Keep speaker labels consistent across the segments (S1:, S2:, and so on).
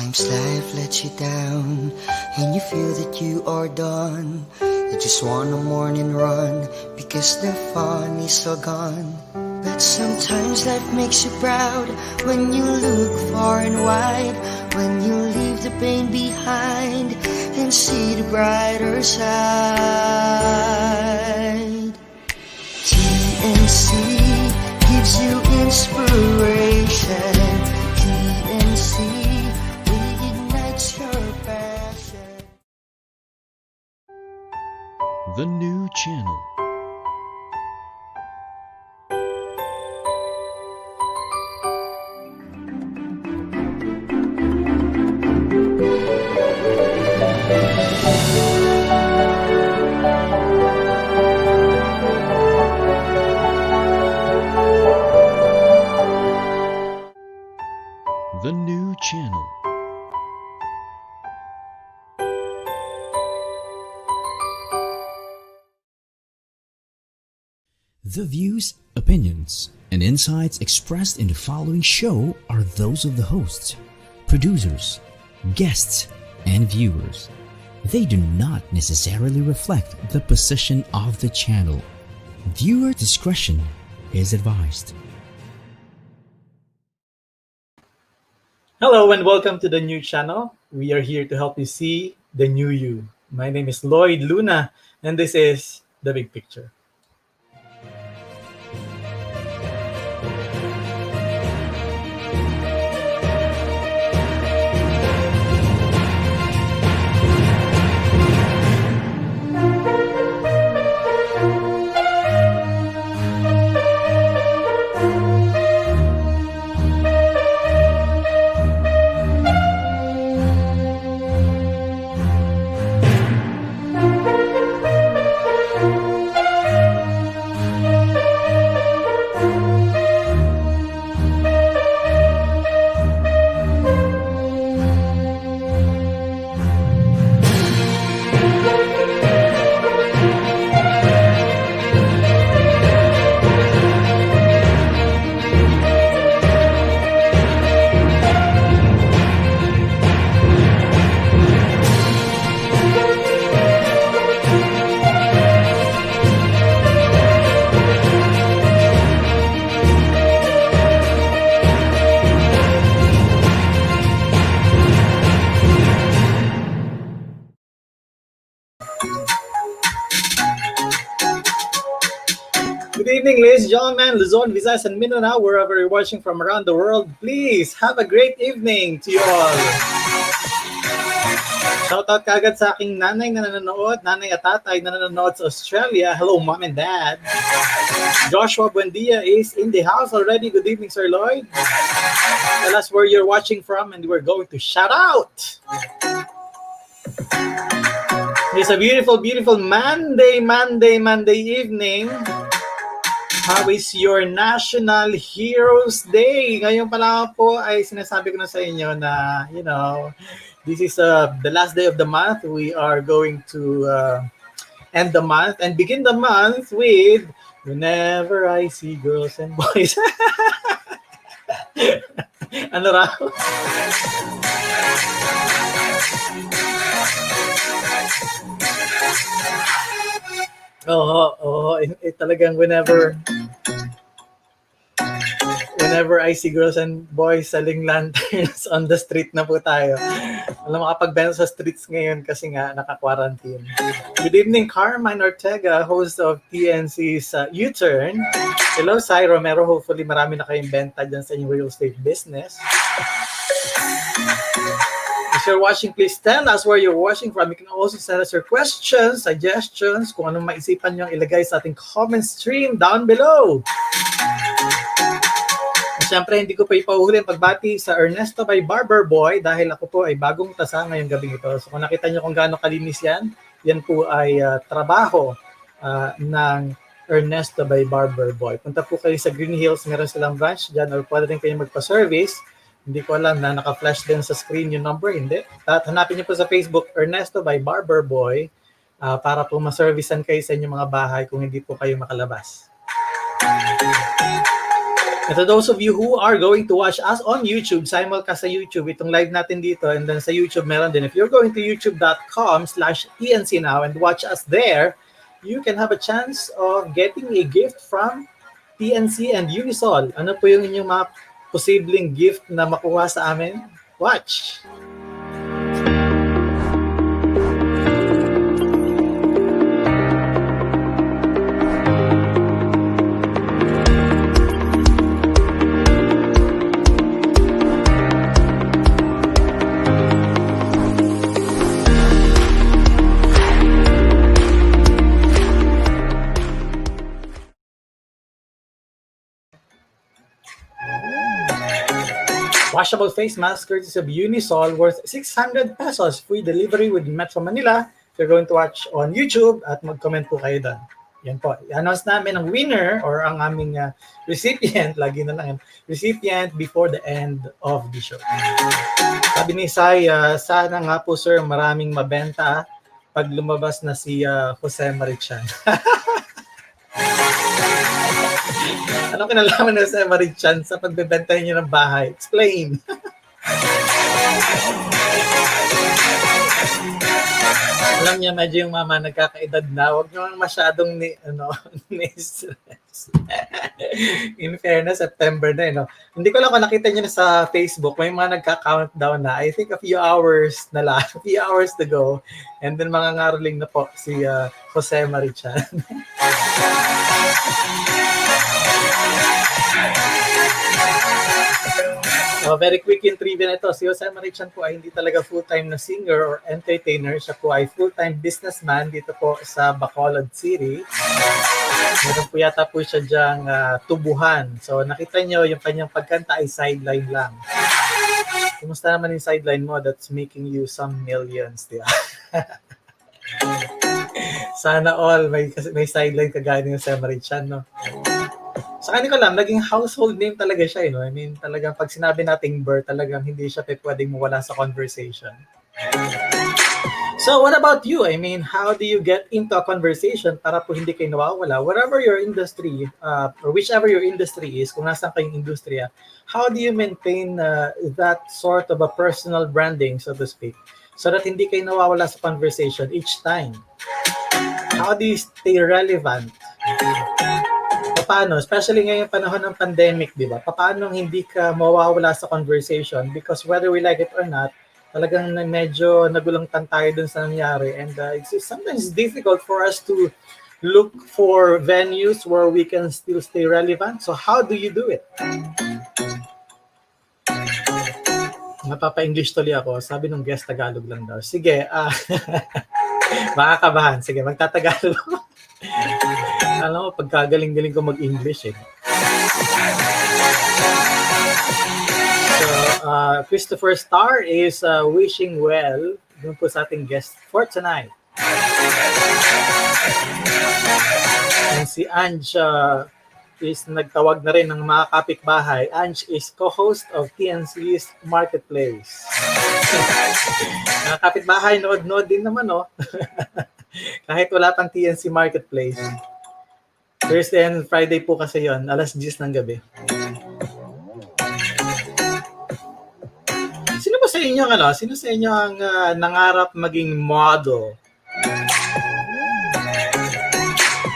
S1: Sometimes life lets you down and you feel that you are done. You just want a morning run because the fun is all gone. But sometimes life makes you proud when you look far and wide, when you leave the pain behind and see the brighter side. TNC gives you inspiration. TNC reignites your passion.
S2: The new channel. The new channel.
S3: The views, opinions, and insights expressed in the following show are those of the hosts, producers, guests, and viewers. They do not necessarily reflect the position of the channel. Viewer discretion is advised.
S4: Hello and welcome to the new channel. We are here to help you see the new you. My name is Lloyd Luna and this is The Big Picture. Good evening, ladies and gentlemen, Luzon, Visayas, and Mindanao, wherever you're watching from around the world. Please have a great evening to you all. Shoutout kagad sa aking nanay na nanonood, nanay at tatay na nanonood sa Australia. Hello, mom and dad. Joshua Buendia is in the house already. Good evening, Sir Lloyd. Tell us where you're watching from and we're going to shout out. It's a beautiful, beautiful Monday evening. How is your National Heroes Day? Ngayon pala po ay sinasabi ko na sa inyo na, this is the last day of the month. We are going to end the month and begin the month with Whenever I See Girls and Boys. Ano raw? Talagang whenever I see girls and boys selling lanterns on the street na po tayo. Alam, makapagbenta sa streets ngayon kasi nga naka-quarantine. Good evening, Carmine Ortega, host of TNC's U-Turn. Hello, Sai Romero. Hopefully marami na kayong benta dyan sa inyong real estate business. If you're watching, please tell us where you're watching from. You can also send us your questions, suggestions, kung anong maisipan nyo ilagay sa ating comment stream down below. Siyempre, hindi ko pa ipauhuli ang pagbati sa Ernesto by Barber Boy dahil ako po ay bagong tasa ngayong gabi ito. So kung nakita nyo kung gaano kalinis yan, yan po ay trabaho ng Ernesto by Barber Boy. Punta po kayo sa Green Hills, meron silang branch dyan or pwede rin kayo magpa-service. Hindi ko alam na naka-flash din sa screen yung number, hindi. At hanapin niyo po sa Facebook, Ernesto by Barber Boy, para po ma-servicean kayo sa inyong mga bahay kung hindi po kayo makalabas. And to those of you who are going to watch us on YouTube, simulcast sa YouTube, itong live natin dito, and then sa YouTube meron din. If you're going to youtube.com/TNCnow and watch us there, you can have a chance of getting a gift from TNC and Unisol. Ano po yung inyong mga posibleng gift na makuha sa amin? Watch! Washable face mask courtesy of Unisol worth 600 pesos. Free delivery with Metro Manila. If you're going to watch on YouTube at mag-comment po kayo doon. Yan po. I-announce namin ang winner or ang aming recipient, lagi na lang yan, recipient before the end of the show. Sabi ni Sai, sana nga po sir maraming mabenta pag lumabas na si Jose Marichan. Anong kinalaman na sa Marichan sa pagbebenta niyo ng bahay? Explain. Alam niya, medyo yung mama nagkakaedad na. Huwag nyo masyadong ni-stress. In fairness, September na. No? Hindi ko lang kung nakita niyo na sa Facebook, may mga nagka-countdown na. I think a few hours na lang, a few hours to go. And then mga ngaruling na po si Jose Marichan. Very quick yung trivia na ito. Si Jose Marichan po ay hindi talaga full-time na singer or entertainer. Siya po ay full-time businessman dito po sa Bacolod City. Meron po yata po siya dyang tubuhan. So nakita nyo yung kanyang pagkanta ay sideline lang. Kumusta naman yung sideline mo that's making you some millions, di ba? Sana all may sideline kagaya ni Jose Marichan, no? Sa kanila lang, naging household name talaga siya. I mean, talagang pag sinabi nating Burr, talagang hindi siya pwedeng mawala sa conversation. So, what about you? I mean, how do you get into a conversation para po hindi kayo nawawala? Whatever your industry, or whichever your industry is, kung nasaan kayong industriya, how do you maintain that sort of a personal branding, so to speak, so that hindi kayo nawawala sa conversation each time? How do you stay relevant? Paano, especially ngayong panahon ng pandemic, di ba? Paano hindi ka mawawala sa conversation? Because whether we like it or not, talagang medyo nagulangtan tayo dun sa nangyari. And it's sometimes difficult for us to look for venues where we can still stay relevant. So how do you do it? Napapa-English tuloy ako. Sabi nung guest, Tagalog lang daw. Sige, makakabahan. Sige, magtatagalog ako. Alam mo, pagkagaling-galing ko mag-English eh. So, Christopher Starr is wishing well dun po sa ating guest for tonight. And si Ange is nagtawag na rin ng mga kapitbahay. Ange is co-host of TNC's Marketplace. Mga kapitbahay, nood-nood din naman, no? Kahit wala pang TNC Marketplace. Thursday and Friday po kasi yon, alas 10 ng gabi. Sino ba sa inyo Sino sa inyo ang nangarap maging model?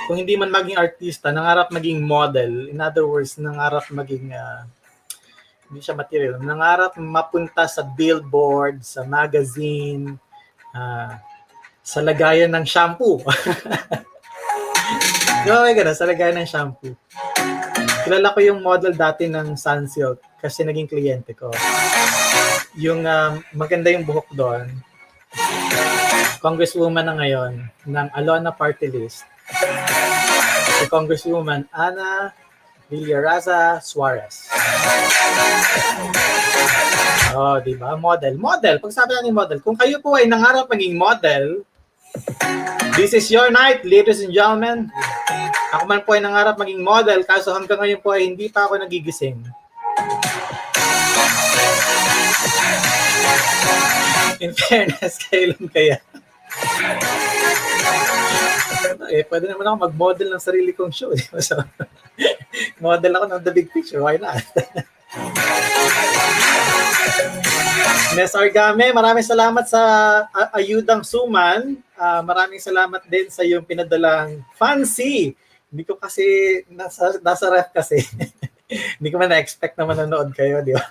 S4: Kung hindi man maging artista, nangarap maging model. In other words, nangarap maging hindi siya material. Nangarap mapunta sa billboard, sa magazine, sa lagayan ng shampoo. Okay, gano'n, sa lagayan ng shampoo. Kilala ko yung model dati ng Sunsilk kasi naging kliyente ko. Yung maganda yung buhok doon. Congresswoman na ngayon ng Alona Party List. Si Congresswoman Ana Villaraza Suarez. Oh, di ba? Model. Pag sabi natin model, kung kayo po ay nangarap maging model, this is your night, ladies and gentlemen. Ako man po ay nangarap maging model, kaso hanggang ngayon po ay hindi pa ako nagigising. In fairness, kailan kaya? Pwede naman ako mag-model ng sarili kong show. So, Model ako ng The Big Picture, why not? Miss Orgame, maraming salamat sa ayudang suman. Maraming salamat din sa iyong pinadalang fancy. Hindi ko kasi, nasa ref kasi. Hindi ko man na-expect na manonood kayo, di ba?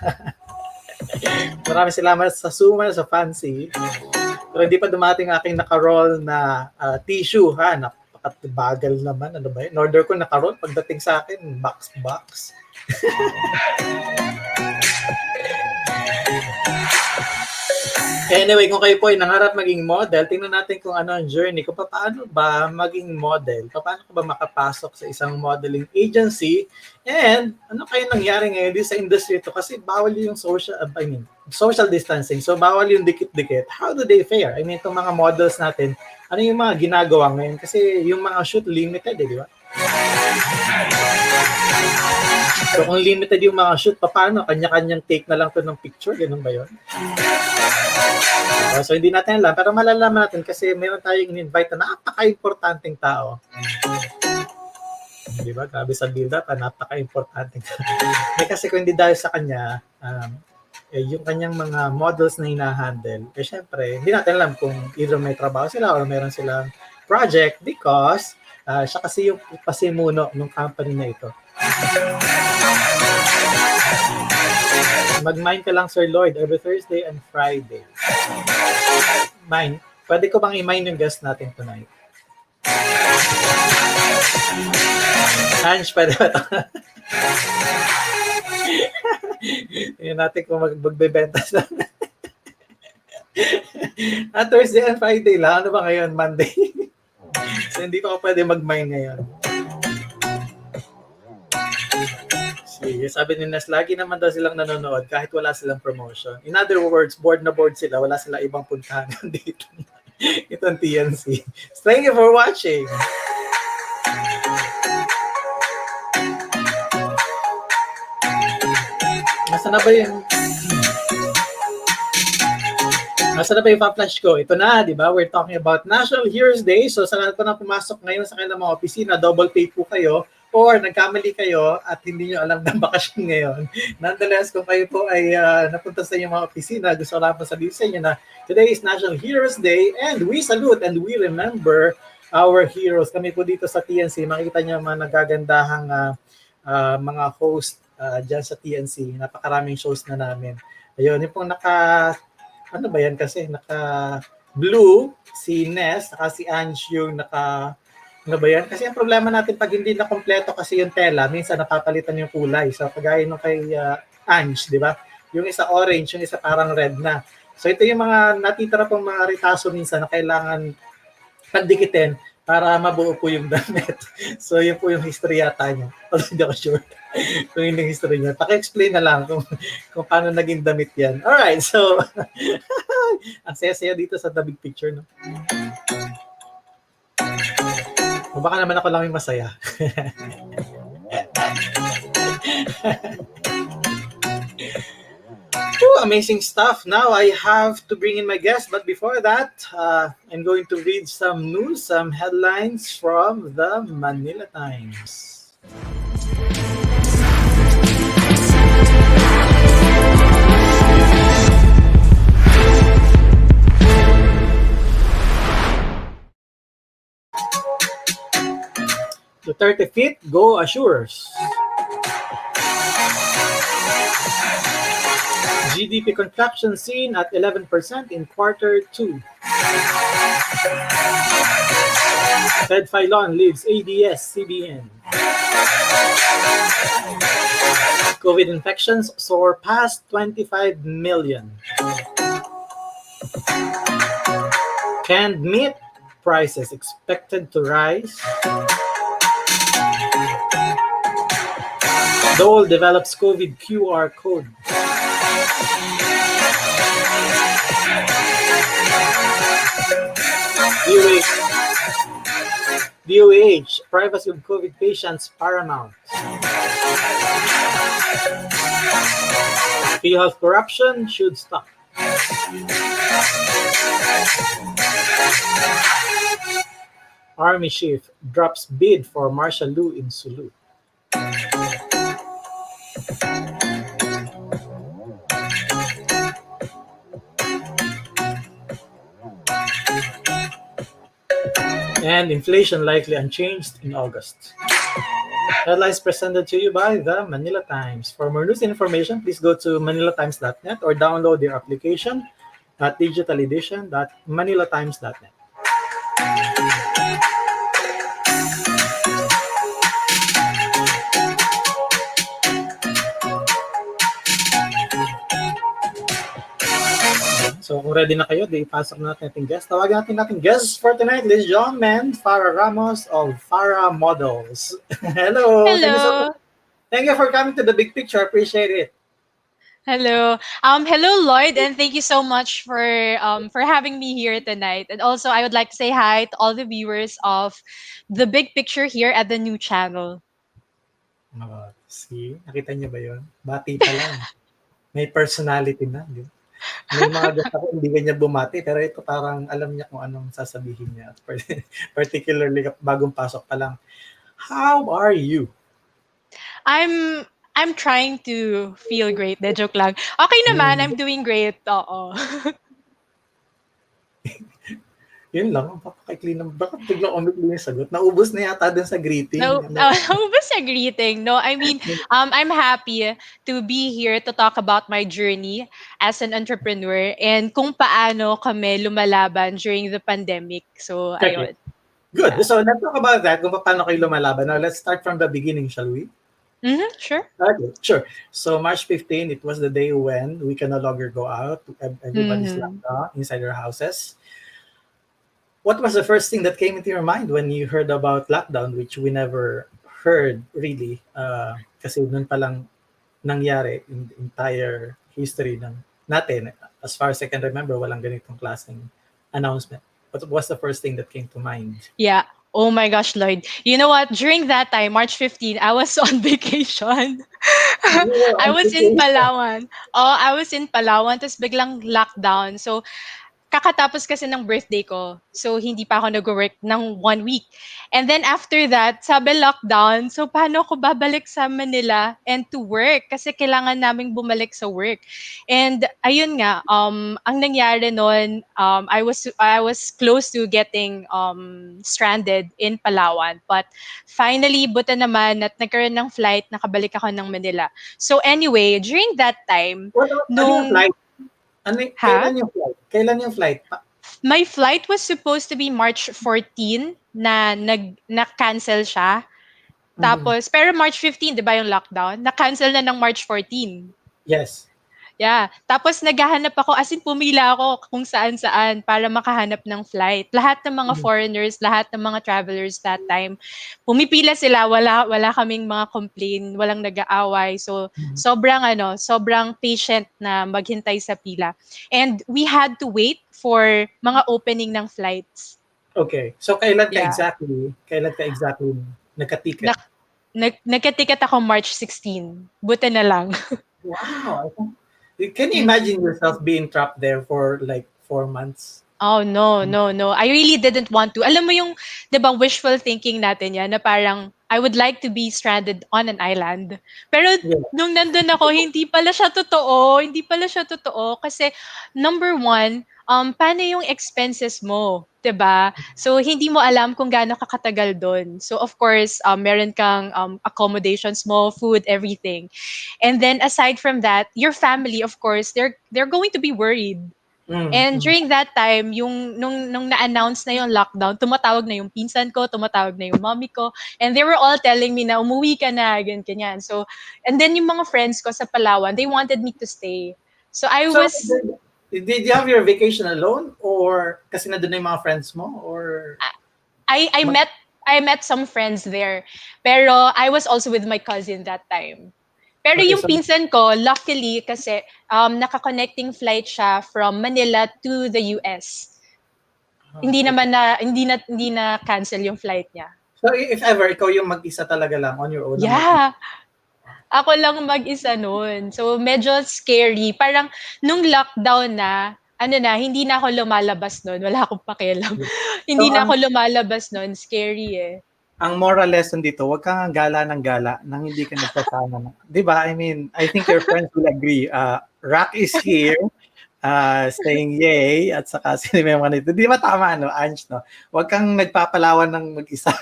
S4: Maraming salamat sa suman, sa fancy. Pero hindi pa dumating aking naka-roll na tissue, ha? Napakabagal naman. Ano ba yun? In-order ko naka-roll. Pagdating sa akin, box. Anyway, kung kayo po ay nangarap maging model, tingnan natin kung ano ang journey, kung paano ba maging model, paano ka ba makapasok sa isang modeling agency, and ano kayo nangyari ngayon sa industry ito, kasi bawal yung social distancing, so bawal yung dikit-dikit. How do they fare? I mean, itong mga models natin, ano yung mga ginagawa ngayon? Kasi yung mga shoot limited, di ba? So kung limited yung mga shoot, paano? Kanya-kanyang take na lang to ng picture, ganun ba yun? So hindi natin alam, pero malalaman natin kasi meron tayong in-invite na napaka-importanting tao. Di ba? Grabe sa build-up, napaka-importanting tao. Kasi kung hindi dahil sa kanya, yung kanyang mga models na hinahandle, syempre, hindi natin alam kung either may trabaho sila or meron silang project because siya kasi yung pasimuno ng company na ito. Mag-mine ka lang, Sir Lloyd, every Thursday and Friday. Mine. Pwede ko bang i-mine yung guest natin tonight? Ange, pwede ba ito? Tingnan natin kung magbebenta siya. Thursday and Friday lang. Ano ba ngayon? Monday? So, hindi ko pwede mag-mine ngayon. Sige, sabi ni Nes, lagi naman daw silang nanonood kahit wala silang promotion. In other words, board na board sila, wala silang ibang puntahan dito. Itong TNC. Thank you for watching. Nasaan na ba yung pa-flash ko? Ito na, di ba? We're talking about National Heroes Day. So, sa lahat po na pumasok ngayon sa kanilang mga opisina, double pay po kayo. Or nagkamali kayo at hindi nyo alam ng bakasyon ngayon. Nonetheless, kung kayo po ay napunta sa inyong mga opisina, gusto ko lang po sabihin sa inyo na today is National Heroes Day and we salute and we remember our heroes. Kami po dito sa TNC, makikita nyo mga nagagandahang mga host dyan sa TNC. Napakaraming shows na namin. Ayun, yung pong ano ba yan kasi? Naka-blue, si Ness, naka si Ange yung ano ba yan? Kasi ang problema natin pag hindi na kompleto kasi yung tela, minsan napapalitan yung kulay. So, kagaya nung kay Ange, di ba? Yung isa orange, yung isa parang red na. So, ito yung mga natitira pong mga ritaso minsan na kailangan pandikitin para mabuo po yung damit. So, yun po yung history yata niya. Hindi ako sure kung yun yung history niya. Paki-explain na lang kung paano naging damit yan. Alright, so, ang saya-saya dito sa The Big Picture, no? O baka naman ako lang yung masaya. Ooh, amazing stuff. Now I have to bring in my guest, but before that, I'm going to read some news, some headlines from the Manila Times. Duterte fit, go assures. GDP contraction seen at 11% in quarter 2. Fed Filon leaves ADS CBN. COVID infections soar past 25 million. Canned meat prices expected to rise. Dole develops COVID QR code. DOH, privacy of COVID patients paramount. PhilHealth corruption should stop. Army chief drops bid for martial law in Sulu. And inflation likely unchanged in August. Headlines presented to you by the Manila Times. For more news and information, please go to manilatimes.net or download their application at digitaledition.manilatimes.net. So kung ready na kayo, di ipasok na natin ating guest. Tawagan natin guest for tonight, ladies and gentlemen, Farah Ramos of Farah Models. Hello.
S5: Hello.
S4: Thank you for coming to the big picture. Appreciate it.
S5: Hello. Hello Lloyd, and thank you so much for having me here tonight. And also I would like to say hi to all the viewers of The Big Picture here at the new channel.
S4: See, nakita niyo ba yun? Bati pa lang. May personality na. Di ba? May mga guest ako, hindi ganyan bumati, pero ito parang alam niya kung anong sasabihin niya. Particularly bagong pasok pa lang. How are you?
S5: I'm trying to feel great. De joke lang. Okay naman, I'm doing great. Oo.
S4: Yun lang, ang papakaikli ng bakit biglang umikli yung sagot? Naubos na yata dun sa greeting.
S5: No, was a greeting. No, I mean, I'm happy to be here to talk about my journey as an entrepreneur and kung paano kami lumalaban during the pandemic. So,
S4: Okay.
S5: ayun.
S4: Good.
S5: Yeah.
S4: So let's talk about that, kung paano kayo lumalaban. Now, let's start from the beginning, shall we?
S5: Sure.
S4: Okay, sure. So March 15, it was the day when we can no longer go out. Everybody's locked down inside their houses. What was the first thing that came into your mind when you heard about lockdown, which we never heard really? Kasi nun palang nangyari in the entire history ng natin. As far as I can remember, walang ganitong klaseng announcement. What was the first thing that came to mind?
S5: Yeah. Oh my gosh, Lloyd. You know what? During that time, March 15, I was on vacation.
S4: You were
S5: I
S4: on
S5: was in
S4: vacation.
S5: Palawan. Oh, I was in Palawan, tapos biglang lockdown. So, kakatapos kasi ng birthday ko. So, hindi pa ako nag-work ng 1 week. And then after that, sabi lockdown. So, paano ako babalik sa Manila and to work? Kasi kailangan naming bumalik sa work. And ayun nga, ang nangyari noon, I was close to getting stranded in Palawan. But finally, buta naman at nagkaroon ng flight, nakabalik ako ng Manila. So anyway, during that time,
S4: Ano yung
S5: nung
S4: flight?
S5: ha?
S4: Kailan yung flight?
S5: My flight was supposed to be March 14 na-cancel siya. Tapos, pero March 15, di ba yung lockdown? Na-cancel na ng March 14.
S4: Yes.
S5: Yeah. Tapos naghahanap ako, as in pumila ako kung saan-saan para makahanap ng flight. Lahat ng mga foreigners, lahat ng mga travelers that time, pumipila sila, wala kaming mga complain, walang nag-aaway. So, sobrang patient na maghintay sa pila. And we had to wait for mga opening ng flights.
S4: Okay. So kailan ka
S5: Yeah.
S4: exactly nagka-ticket?
S5: Nagka-ticket ako March 16. Buti na lang.
S4: Wow. Can you imagine yourself being trapped there for like 4 months?
S5: Oh, no. I really didn't want to. Alam mo yung, di ba, wishful thinking natin yan, na parang, I would like to be stranded on an island. Pero,
S4: Yeah.
S5: nung nandun ako, hindi pala siya totoo. Kasi, number one, paano yung expenses mo? Diba? So, hindi mo alam kung gaano kakatagal doon. So, of course, meron kang accommodations mo, food, everything. And then, aside from that, your family, of course, they're going to be worried. And during that time, nung na-announce na yung lockdown, tumatawag na yung pinsan ko, tumatawag na yung mommy ko, and they were all telling me na umuwi ka na, ganyan. So, and then yung mga friends ko sa Palawan, they wanted me to stay. So,
S4: So, did you have your vacation alone or kasi nandun na yung mga friends mo or
S5: I met some friends there. Pero I was also with my cousin that time. Pero
S4: Okay,
S5: yung
S4: so-
S5: pinsan ko, luckily kasi naka-connecting flight siya from Manila to the US. Hindi na cancel yung flight niya.
S4: So if ever ikaw yung mag-isa talaga lang on your own.
S5: Yeah. Ako lang mag-isa noon. So medyo scary. Parang nung lockdown na, hindi na ako lumalabas noon. Wala akong pakialam. Hindi na ako lumalabas noon. Scary eh.
S4: ang moral lesson dito, wag kang gala ng gala nang hindi ka nagsasama ng, 'di ba? I mean, I think your friends will agree. Rock is here, saying yay, at saka sino may mga nito. 'Di ba tama, no, Ange, no? Wag kang nagpapalawan ng mag-isa.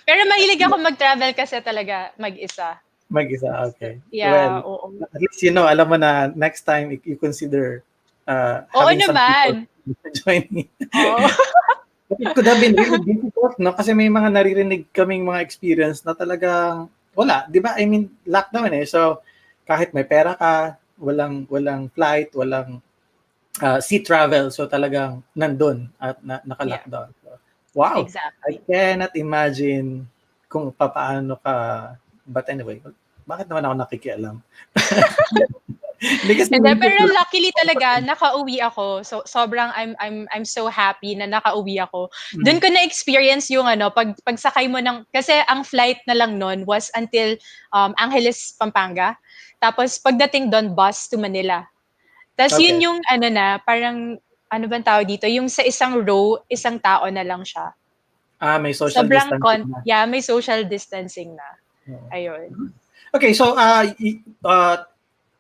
S5: Pero mahilig ako mag-travel kasi talaga mag-isa.
S4: Mag-isa,
S5: So,
S4: okay.
S5: yeah,
S4: Well,
S5: oo.
S4: at least alam mo na next time you consider
S5: Oo
S4: having some people
S5: naman.
S4: to join in.
S5: Oo.
S4: But it could have been really difficult, no? Kasi may mga naririnig kaming mga experience na talagang wala, 'di ba? I mean, lockdown eh. So, kahit may pera ka, walang flight, walang sea travel. So, talagang nandun at
S5: Yeah,
S4: naka-lockdown. So, wow, I
S5: exactly.
S4: cannot imagine kung papaano ka. But anyway, bakit naman ako nakikialam? Hindi kasi
S5: Hindi,
S4: naisip
S5: pero
S4: ko lang.
S5: luckily talaga nakauwi ako. So sobrang I'm so happy na nakauwi ako. Doon
S4: Mm,
S5: ko na-experience yung ano, pagsakay mo ng kasi ang flight na lang noon was until Angeles, Pampanga. Tapos pagdating doon bus to Manila. Tapos yun
S4: okay.
S5: yung ano na, parang ano bang tawag dito, yung sa isang row, isang tao na lang siya.
S4: May social distancing na.
S5: Yeah, may social distancing na.
S4: Oo.
S5: Ayun.
S4: Okay, so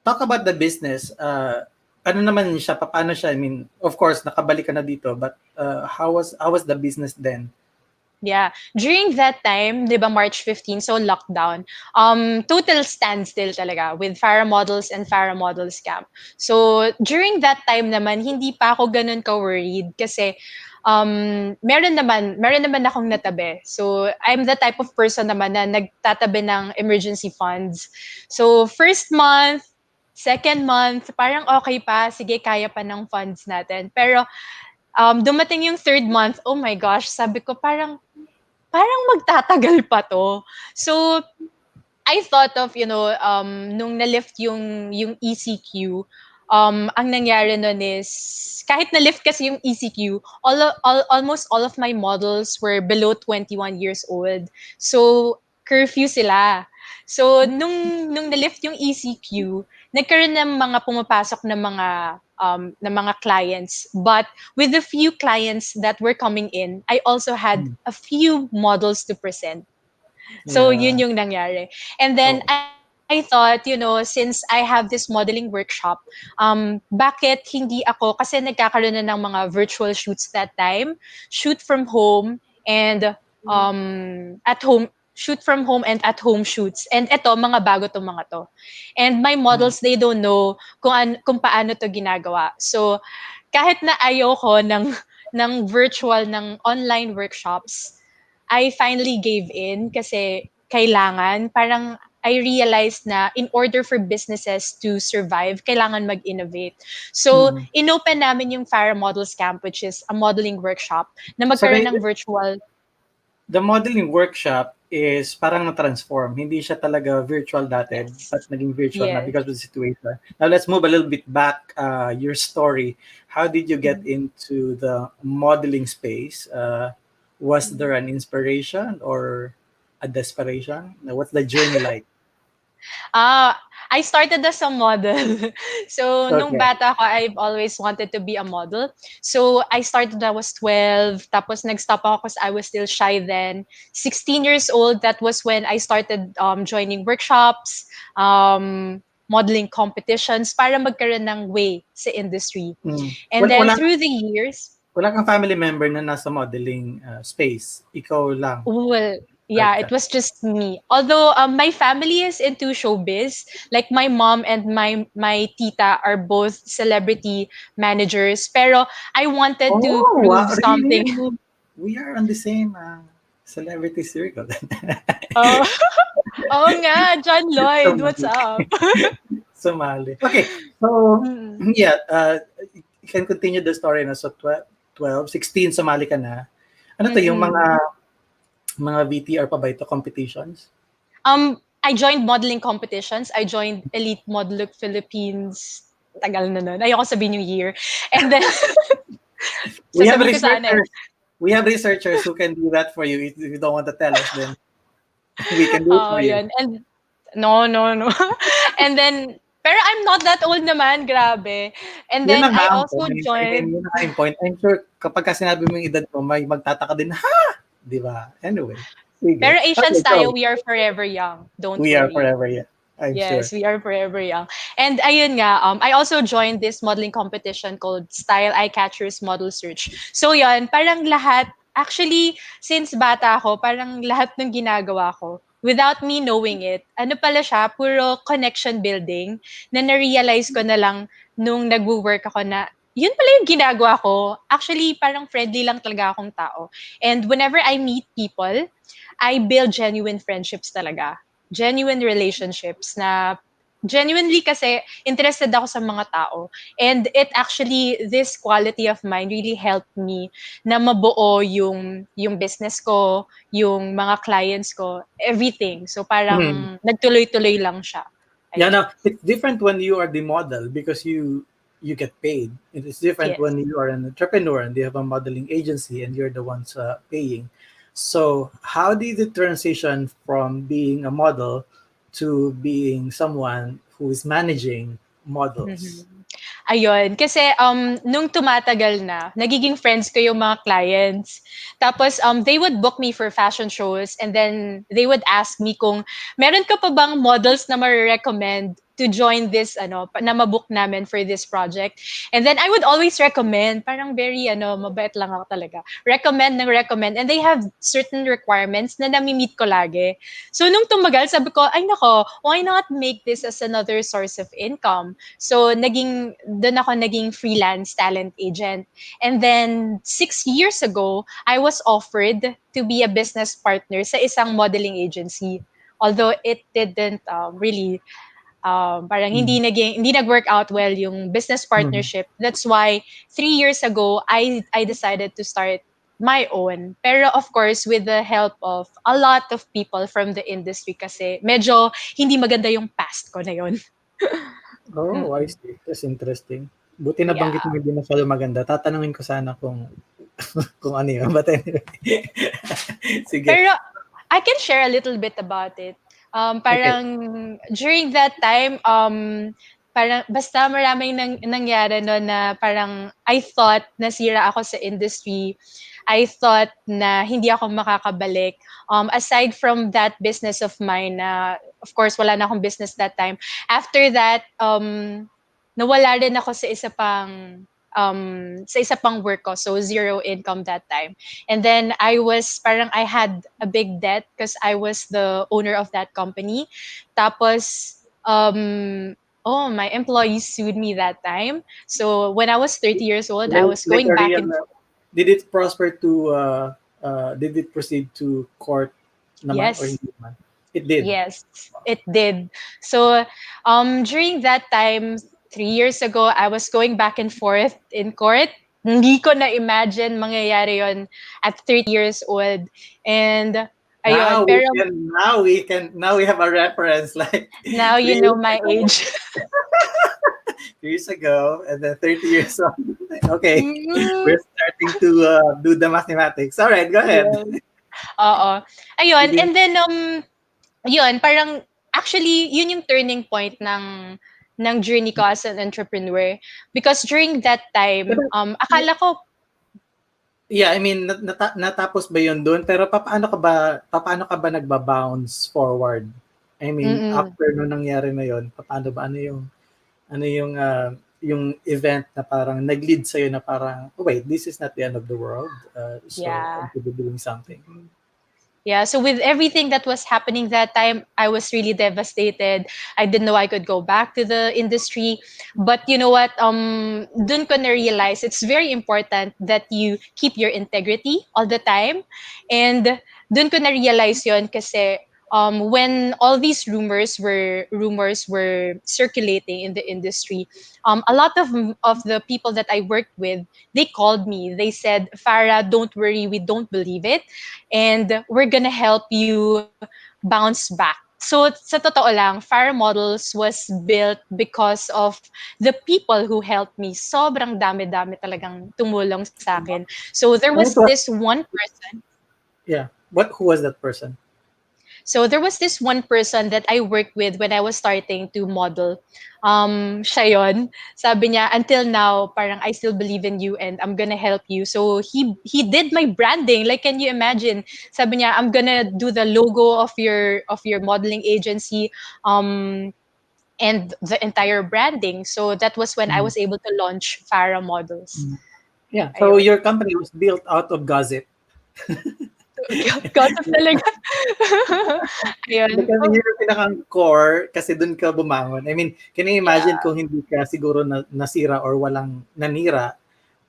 S4: talk about the business. Ano naman siya? Paano siya? I mean, of course, nakabalik ka na dito, but how was the business then?
S5: Yeah. During that time, 'di ba March 15, so lockdown. Total standstill talaga with Farah Models and Farah Models Camp. So during that time naman, hindi pa ako ganun ka-worried kasi meron naman akong natabi. So I'm the type of person naman na nagtatabi ng emergency funds. So first month, second month, parang okay pa, sige kaya pa ng funds natin. Pero dumating yung third month, oh my gosh, sabi ko parang magtatagal pa 'to. So, I thought of, nung na-lift yung ECQ, ang nangyari nun is kahit na-lift kasi yung ECQ, almost all of my models were below 21 years old. So, curfew sila. So, nung na-lift yung ECQ, nagkaroon ng mga pumapasok na mga clients. But with the few clients that were coming in, I also had
S4: Hmm.
S5: a few models to present. So, yun
S4: Yeah.
S5: yung nangyari. And then,
S4: Oh.
S5: I thought, since I have this modeling workshop, bakit hindi ako, kasi nagkakaroon na ng mga virtual shoots that time, shoot from home and shoot from home and at home shoots. And eto, mga bago to mga to. And my
S4: Hmm.
S5: models, they don't know kung paano to ginagawa. So, kahit na ayoko ng virtual, ng online workshops, I finally gave in kasi kailangan, parang I realized na in order for businesses to survive, kailangan mag-innovate. So,
S4: Mhm.
S5: inopen namin yung Farah Models Camp, which is a modeling workshop, na
S4: So
S5: magkaroon ng virtual.
S4: the modeling workshop is parang na-transform. Hindi siya talaga virtual dati,
S5: Yes.
S4: but naging virtual na
S5: Yes.
S4: because of the situation. Now let's move a little bit back. Your story. How did you get into the modeling space? Was there an inspiration or a desperation? What's the journey like?
S5: Ah, I started as a model. So, nung
S4: Okay.
S5: bata ako, I've always wanted to be a model. So, I started when I was 12. Tapos, nag-stop ako because I was still shy then. 16 years old, that was when I started joining workshops, modeling competitions para magkaroon ng way sa industry.
S4: Mm.
S5: And
S4: Wala,
S5: then,
S4: wala,
S5: through the years,
S4: wala kang family member na nasa modeling space. Ikaw lang.
S5: well, yeah, it
S4: Okay.
S5: was just me. Although my family is into showbiz, like my mom and my tita are both celebrity managers. Pero I wanted to
S4: Oh,
S5: prove
S4: really?
S5: something.
S4: I mean, we are on the same celebrity circle.
S5: Oh, oo nga, John Lloyd, what's
S4: Sumali.
S5: up?
S4: Sumali. Okay, so
S5: Mm,
S4: yeah, you can continue the story na. So 12, 16, sumali ka na. Ano to, yung
S5: mm.
S4: mga VTR pa ba ito, competitions?
S5: I joined modeling competitions. I joined Elite Model Look Philippines. Tagal na nun. Ayoko sabihin yung year. And then,
S4: We have
S5: sasabihin ko sana eh.
S4: researchers. We have researchers who can do that for you. If you don't want to tell us, then we can do it
S5: Oo,
S4: for you.
S5: yun. And no, no, no. And then, pero I'm not that old naman, grabe. And
S4: Yan
S5: then
S4: na nga
S5: I
S4: ang
S5: also
S4: point. I mean,
S5: joined,
S4: yun na nga yung point. I'm sure kapag ka sinabi mo yung edad mo, may magtataka din, ha? Di ba? Anyway, sige.
S5: Pero Asians
S4: Okay,
S5: tayo,
S4: so
S5: we are forever young. Don't
S4: we are
S5: worry.
S4: forever young. I'm sure.
S5: Yes, we are forever young. And ayun nga, I also joined this modeling competition called Style Eye Catchers Model Search. So yun, parang lahat, actually, since bata ako, parang lahat ng ginagawa ko, without me knowing it, ano pala siya, puro connection building, na na-realize ko na lang nung nag-work ako na, yun pala yung ginagawa ko. Actually, parang friendly lang talaga akong tao. And whenever I meet people, I build genuine friendships talaga. Genuine relationships na genuinely kasi interested ako sa mga tao. And it actually, this quality of mine really helped me na mabuo yung business ko, yung mga clients ko, everything. So
S4: Mhm.
S5: parang nagtuloy-tuloy lang siya.
S4: Yeah,
S5: Ayun.
S4: no, it's different when you are the model because you get paid. It is different
S5: Yes.
S4: when you are an entrepreneur and you have a modeling agency and you're the ones paying. So, how did the transition from being a model to being someone who is managing models?
S5: Mhm. Ayun, kasi nung tumatagal na, nagiging friends ko yung mga clients. Tapos they would book me for fashion shows and then they would ask me kung meron ka pa bang models na ma-recommend to join this na mabook namin for this project. And then I would always recommend, parang very mabait lang ako talaga. Recommend ng recommend and they have certain requirements na nami-meet ko lagi. So nung tumagal, sabi ko, ay nako, why not make this as another source of income? So, doon ako naging freelance talent agent. And then, 6 years ago, I was offered to be a business partner sa isang modeling agency. Although it didn't really, parang
S4: Mhm.
S5: hindi nag-work out well yung business
S4: Mhm.
S5: partnership. That's why 3 years ago, I decided to start my own. Pero of course, with the help of a lot of people from the industry kasi medyo hindi maganda yung past ko na yun.
S4: Oh, I
S5: Mm.
S4: see. That's interesting. Buti na banggit
S5: Yeah.
S4: mo hindi masyado maganda. Tatanungin ko sana kung kung ano yun. But anyway. Sige.
S5: Pero I can share a little bit about it.
S4: Okay.
S5: Parang during that time, parang basta maraming nangyari no na parang I thought nasira ako sa industry. I thought na hindi ako makakabalik. Aside from that business of mine na of course wala na akong business that time. After that, nawala rin ako sa isa pang work ko. So zero income that time. And then I had a big debt because I was the owner of that company. Tapos, my employees sued me that time. So when I was 30 years old, I was
S4: Like
S5: going
S4: a
S5: back
S4: real,
S5: and
S4: did it prosper to, did it proceed to court naman or
S5: yes,
S4: hindi naman? It did.
S5: yes, it did. So during that time, 3 years ago, I was going back and forth in court. Hindi ko na imagine mangyayari yon at 30 years old. And ayun, pero
S4: Now we have a reference like
S5: now you
S4: three
S5: know
S4: years
S5: my
S4: ago,
S5: age.
S4: 3 years ago, and then 30 years old. Okay,
S5: Mm,
S4: we're starting to do the mathematics. All right, go ahead.
S5: yes. Oo. Ayun,
S4: Sige.
S5: and then yun, parang actually yun yung turning point ng journey ko as an entrepreneur because during that time,
S4: Pero,
S5: akala ko
S4: yeah, I mean, natapos ba yun doon? Pero paano ka ba nagba-bounce forward? I mean,
S5: mm.
S4: after nung nangyari na yun, paano ba, ano yung event na parang nag-lead sa'yo na parang, oh wait, this is not the end of the world. So, I
S5: Yeah.
S4: could be doing something.
S5: Yeah, so with everything that was happening that time, I was really devastated. I didn't know I could go back to the industry. But you know what? Dun ko na realize it's very important that you keep your integrity all the time. And dun ko na realize yon kasi when all these rumors were circulating in the industry, a lot of the people that I worked with, they called me. They said, Farah, don't worry, we don't believe it and we're gonna help you bounce back. So sa totoo lang, Fire Models was built because of the people who helped me. Sobrang dami-dami talagang tumulong sa akin. So there
S4: And
S5: was
S4: it was,
S5: this one person.
S4: yeah. Who was that person?
S5: So there was this one person that I worked with when I was starting to model. Siya yun. Sabi niya, until now, parang I still believe in you and I'm gonna help you. So he did my branding. Like, can you imagine? Sabi niya, I'm gonna do the logo of your modeling agency. And the entire branding. So that was when I
S4: Mm.
S5: was able to launch Farah Models.
S4: Yeah. So
S5: Ayun.
S4: your company was built out of gossip.
S5: Gossip talaga. Ayun.
S4: Because yun yung pinakang core kasi dun ka bumangon. I mean, can you imagine
S5: Yeah.
S4: kung hindi ka siguro nasira or walang nanira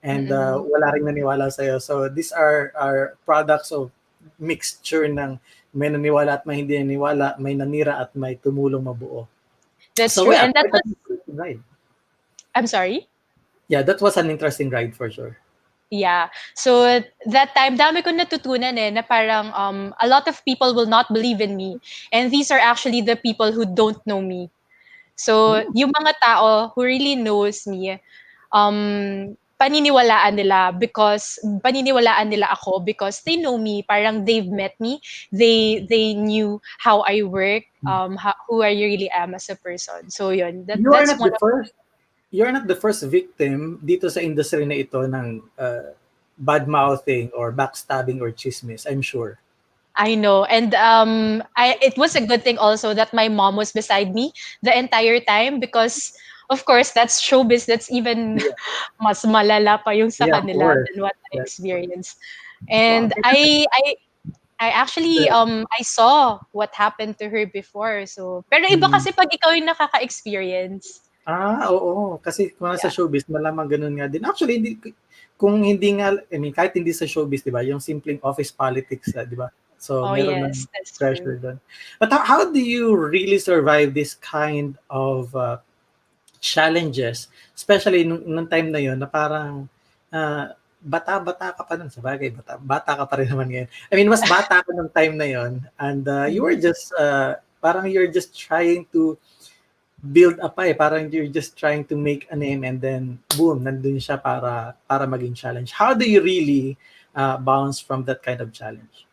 S4: and
S5: Mm-mm.
S4: wala ring naniwala sa'yo. So these are products of mixture ng may naniwala at may hindi naniwala, may nanira at may tumulong mabuo.
S5: That's
S4: So
S5: true.
S4: yeah,
S5: And that
S4: quite
S5: was,
S4: an interesting ride.
S5: I'm sorry?
S4: Yeah, that was an interesting ride for sure.
S5: Yeah. So that time, dami ko natutunan na parang a lot of people will not believe in me. And these are actually the people who don't know me. So yung mga tao who really knows me, paniniwalaan nila ako because they know me, parang they've met me, they knew how I work, who I really am as a person. So yun,
S4: You are
S5: that's
S4: not
S5: one
S4: the
S5: of.
S4: first you're not the first victim dito sa industry na ito ng bad mouthing or backstabbing or chismis, I'm sure.
S5: I know. And it was a good thing also that my mom was beside me the entire time because of course that's showbiz, that's even
S4: Yeah,
S5: mas malala pa yung sa
S4: yeah, of
S5: kanila
S4: course.
S5: than what I
S4: Yes.
S5: experienced.
S4: Wow.
S5: And I actually I saw what happened to her before. So pero iba
S4: Mm.
S5: kasi pag ikaw yung nakaka-experience.
S4: Oo. Kasi kung nasa
S5: Yeah.
S4: showbiz, malamang ganun nga din. Actually, kung hindi nga, I mean, kahit hindi sa showbiz, di ba? Yung simpleng office politics, di ba? So,
S5: Oh
S4: meron ng
S5: yes, that's true.
S4: pressure doon. But how do you really survive this kind of challenges? Especially nung time na yon na parang bata-bata ka pa nun. Sa bagay, bata ka pa rin naman ngayon. I mean, mas bata ka nung time na yon and you were just, parang you're just trying to build up pa eh. Parang you're just trying to make a name and then boom, nandun siya para maging challenge. How do you really bounce from that kind of challenge?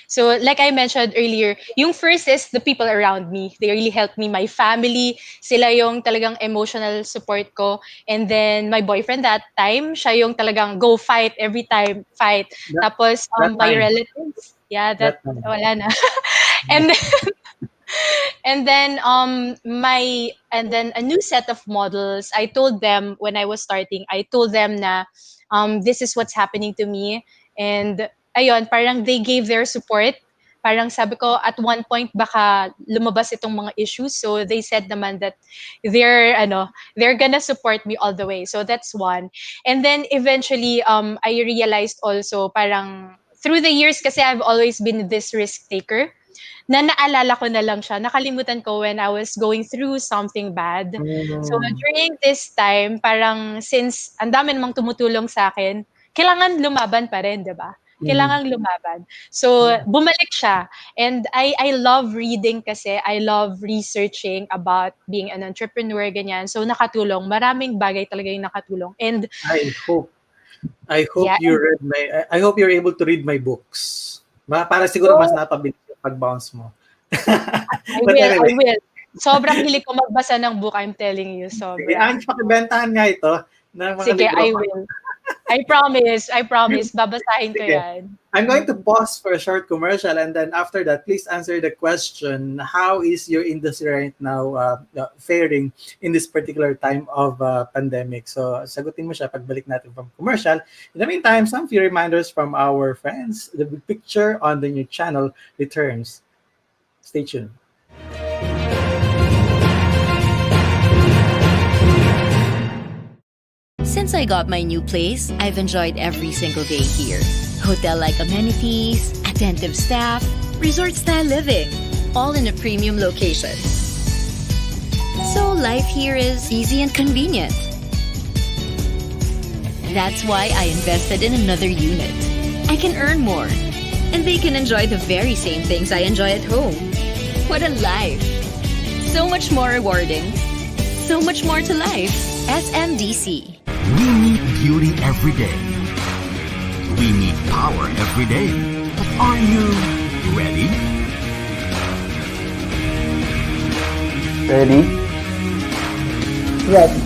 S5: So, like I mentioned earlier, yung first is the people around me. They really helped me. My family, sila yung talagang emotional support ko. And then, my boyfriend that time, siya yung talagang go fight every time, fight.
S4: That,
S5: Tapos,
S4: that
S5: my
S4: time,
S5: relatives, yeah,
S4: that
S5: that,
S4: time.
S5: wala na. And then, and then a new set of models. I told them when I was starting, I told them na this is what's happening to me. And ayun, parang they gave their support. Parang sabi ko, at one point, baka lumabas itong mga issues. So they said naman that they're gonna support me all the way. So that's one. And then eventually, I realized also, parang through the years, kasi I've always been this risk taker, na naalala ko na lang siya, nakalimutan ko when I was going through something bad. So
S4: Mm.
S5: during this time, parang since ang dami namang tumutulong sa akin, kailangan lumaban pa rin, 'di ba?
S4: Mm.
S5: Kailangan lumaban. So
S4: Yeah.
S5: bumalik siya. And I love reading kasi, I love researching about being an entrepreneur, ganyan. So nakatulong, maraming bagay talaga yung nakatulong. And
S4: I hope I hope
S5: yeah,
S4: you read my I hope you're able to read my books. Para siguro mas
S5: so
S4: napabilis yung pag-bounce mo. But
S5: I
S4: anyway,
S5: will. Sobrang hilig ko magbasa ng book, I'm telling you,
S4: sige,
S5: sobra.
S4: pakibentahan nga ito ng mga
S5: Sige,
S4: libro.
S5: I will. I promise, babasahin ko
S4: Sige.
S5: 'yan.
S4: I'm going to pause for a short commercial and then after that, please answer the question, how is your industry right now faring in this particular time of pandemic? So, sagutin mo siya pagbalik natin from commercial. In the meantime, some few reminders from our friends. The big picture on the new channel returns. Stay tuned.
S6: Since I got my new place, I've enjoyed every single day here. Hotel-like amenities, attentive staff, resort-style living, all in a premium location. So life here is easy and convenient. That's why I invested in another unit. I can earn more, and they can enjoy the very same things I enjoy at home. What a life! So much more rewarding. So much more to life. SMDC.
S7: We need beauty every day. We need power every day. But are you ready?
S8: Ready?
S4: Ready.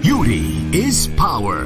S7: Beauty is power.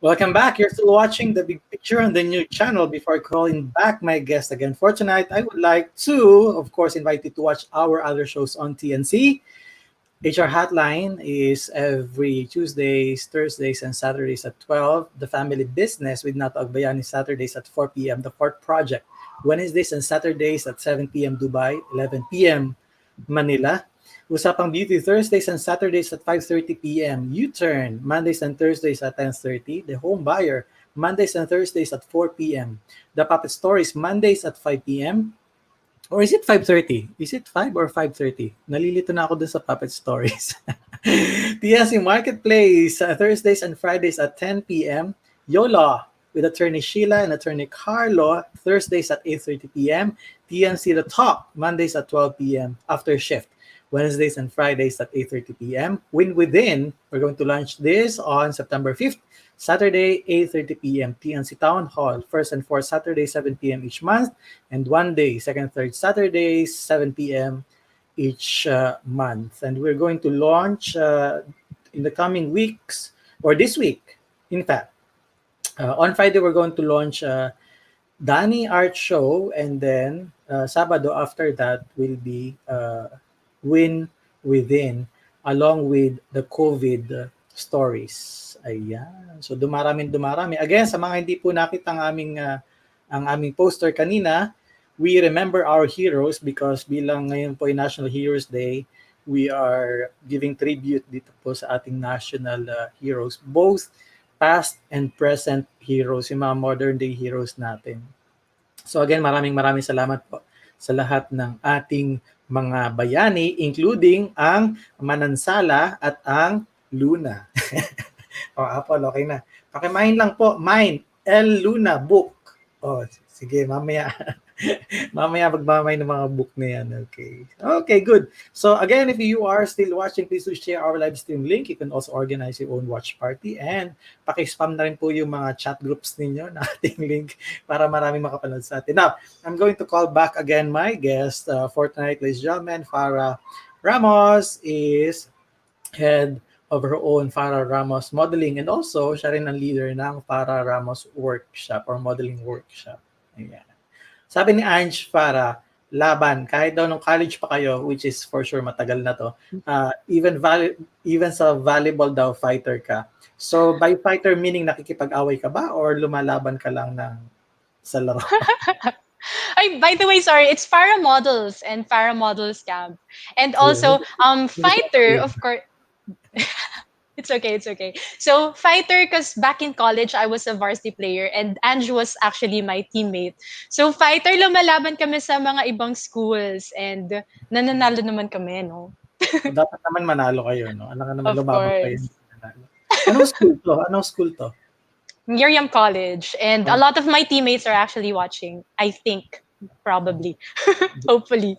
S4: Welcome back. You're still watching The Big Picture on the new channel. Before calling back my guest again for tonight, I would like to, of course, invite you to watch our other shows on TNC. HR Hotline is every Tuesdays, Thursdays, and Saturdays at 12. The Family Business with Nato Agbayani Saturdays at 4 p.m. The Fort Project Wednesdays and Saturdays at 7 p.m. Dubai, 11 p.m. Manila. Usapang Beauty Thursdays and Saturdays at 5:30 p.m. U-Turn Mondays and Thursdays at 10:30. The Home Buyer Mondays and Thursdays at 4 p.m. The Puppet Stories Mondays at 5 p.m. Or is it 5:30? Is it 5 or 5:30? Nalilito na ako dun sa Puppet Stories. TNC Marketplace Thursdays and Fridays at 10 p.m. YOLO with Attorney Sheila and Attorney Carlo Thursdays at 8:30 p.m. TNC The Talk Mondays at 12 p.m. After Shift Wednesdays and Fridays at 8:30 p.m. Win Within, we're going to launch this on September 5th, Saturday, 8:30 p.m. TNC Town Hall, first and fourth Saturday, 7 p.m. each month, and one day, second, third Saturdays, 7 p.m. each month. And we're going to launch in the coming weeks, or this week, in fact. On Friday, we're going to launch Danny Art Show, and then Sabado after that will be Win Within, along with the COVID stories. Ayan. So dumarami. Again, sa mga hindi po nakita ang aming poster kanina, we remember our heroes because bilang ngayon po ay National Heroes Day, we are giving tribute dito po sa ating national heroes, both past and present heroes, yung mga modern day heroes natin. So again, maraming salamat po sa lahat ng ating mga bayani, including ang Manansala at ang Luna. Apple, okay na. Pakimahin lang po, mine, L. Luna book. Sige, mamaya. Mamaya magmamay ng mga book na yan. Okay, good. So again, if you are still watching, please do share our live stream link. You can also organize your own watch party and paki-spam na rin po yung mga chat groups ninyo na ating link para maraming makapanood sa atin. Now, I'm going to call back again my guest for tonight, ladies and gentlemen. Farah Ramos is head of her own Farah Ramos Modeling, and also siya rin ang leader ng Farah Ramos Workshop or Modeling Workshop. Ayan. Sabi ni Ange Farah, laban, kahit daw nung college pa kayo, which is for sure matagal na to, even sa volleyball daw, fighter ka. So by fighter meaning nakikipag-away ka ba or lumalaban ka lang sa laro?
S5: By the way, sorry, it's Farah Models and Farah Models Camp. And also, fighter, of course. It's okay. So, fighter, because back in college, I was a varsity player and Ange was actually my teammate. So, fighter, lumalaban kami sa mga ibang schools and nananalo naman kami, no?
S4: So, dapat naman manalo kayo, no? Alam ka naman,
S5: Of
S4: lumabot kayo.
S5: course.
S4: Anong school to? Anong school to?
S5: Miriam College. And a
S4: Oh,
S5: lot of my teammates are actually watching. I think. Probably. Hopefully.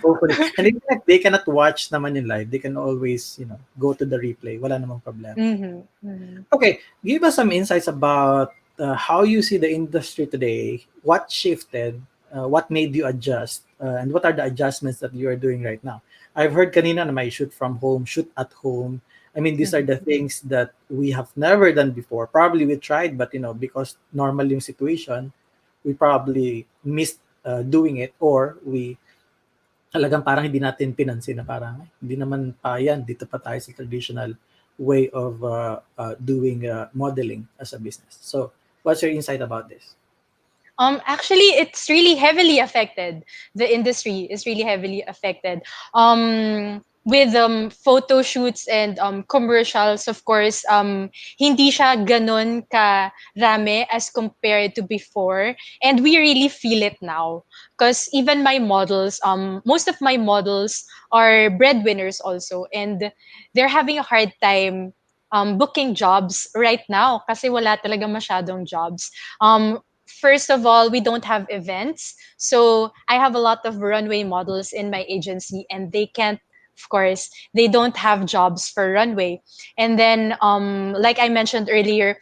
S4: hopefully. And even if they cannot watch naman yung live, they can always, go to the replay. Wala namang problem.
S5: Mhm. Mhm.
S4: Okay, give us some insights about how you see the industry today. What shifted? What made you adjust? And what are the adjustments that you are doing right now? I've heard kanina na may shoot from home, shoot at home. I mean, these are the things that we have never done before. Probably we tried, but because normal yung situation, we probably missed doing it, or we talagang parang hindi natin pinansin na parang hindi naman pa yan, dito pa tayo sa traditional way of doing modeling as a business. So, what's your insight about this?
S5: Actually, it's really heavily affected. The industry is really heavily affected. With photo shoots and commercials, of course, hindi siya ganun ka rame as compared to before, and we really feel it now. Because even my models, most of my models are breadwinners also, and they're having a hard time booking jobs right now kasi wala talaga masyadong jobs. First of all, we don't have events. So I have a lot of runway models in my agency, and they can't, of course, they don't have jobs for runway. And then, like I mentioned earlier,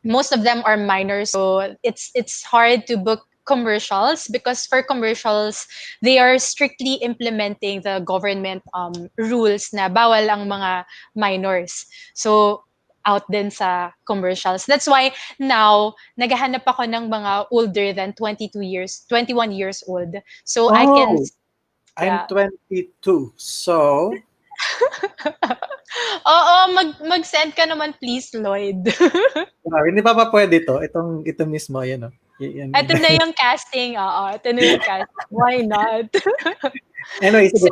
S5: most of them are minors, so it's hard to book commercials because for commercials they are strictly implementing the government rules na bawal ang mga minors. So out din sa commercials. That's why now naghahanap ako ng mga older than 22 years, 21 years old. So I can,
S4: Oh, I'm
S5: yeah.
S4: 22. So,
S5: Oo, mag-send ka naman please, Lloyd.
S4: hindi pa pwede to? Ito mismo, yan o. Yan.
S5: Ito na yung casting, oo. Ito na yung casting. Why not?
S4: Anyway, sige.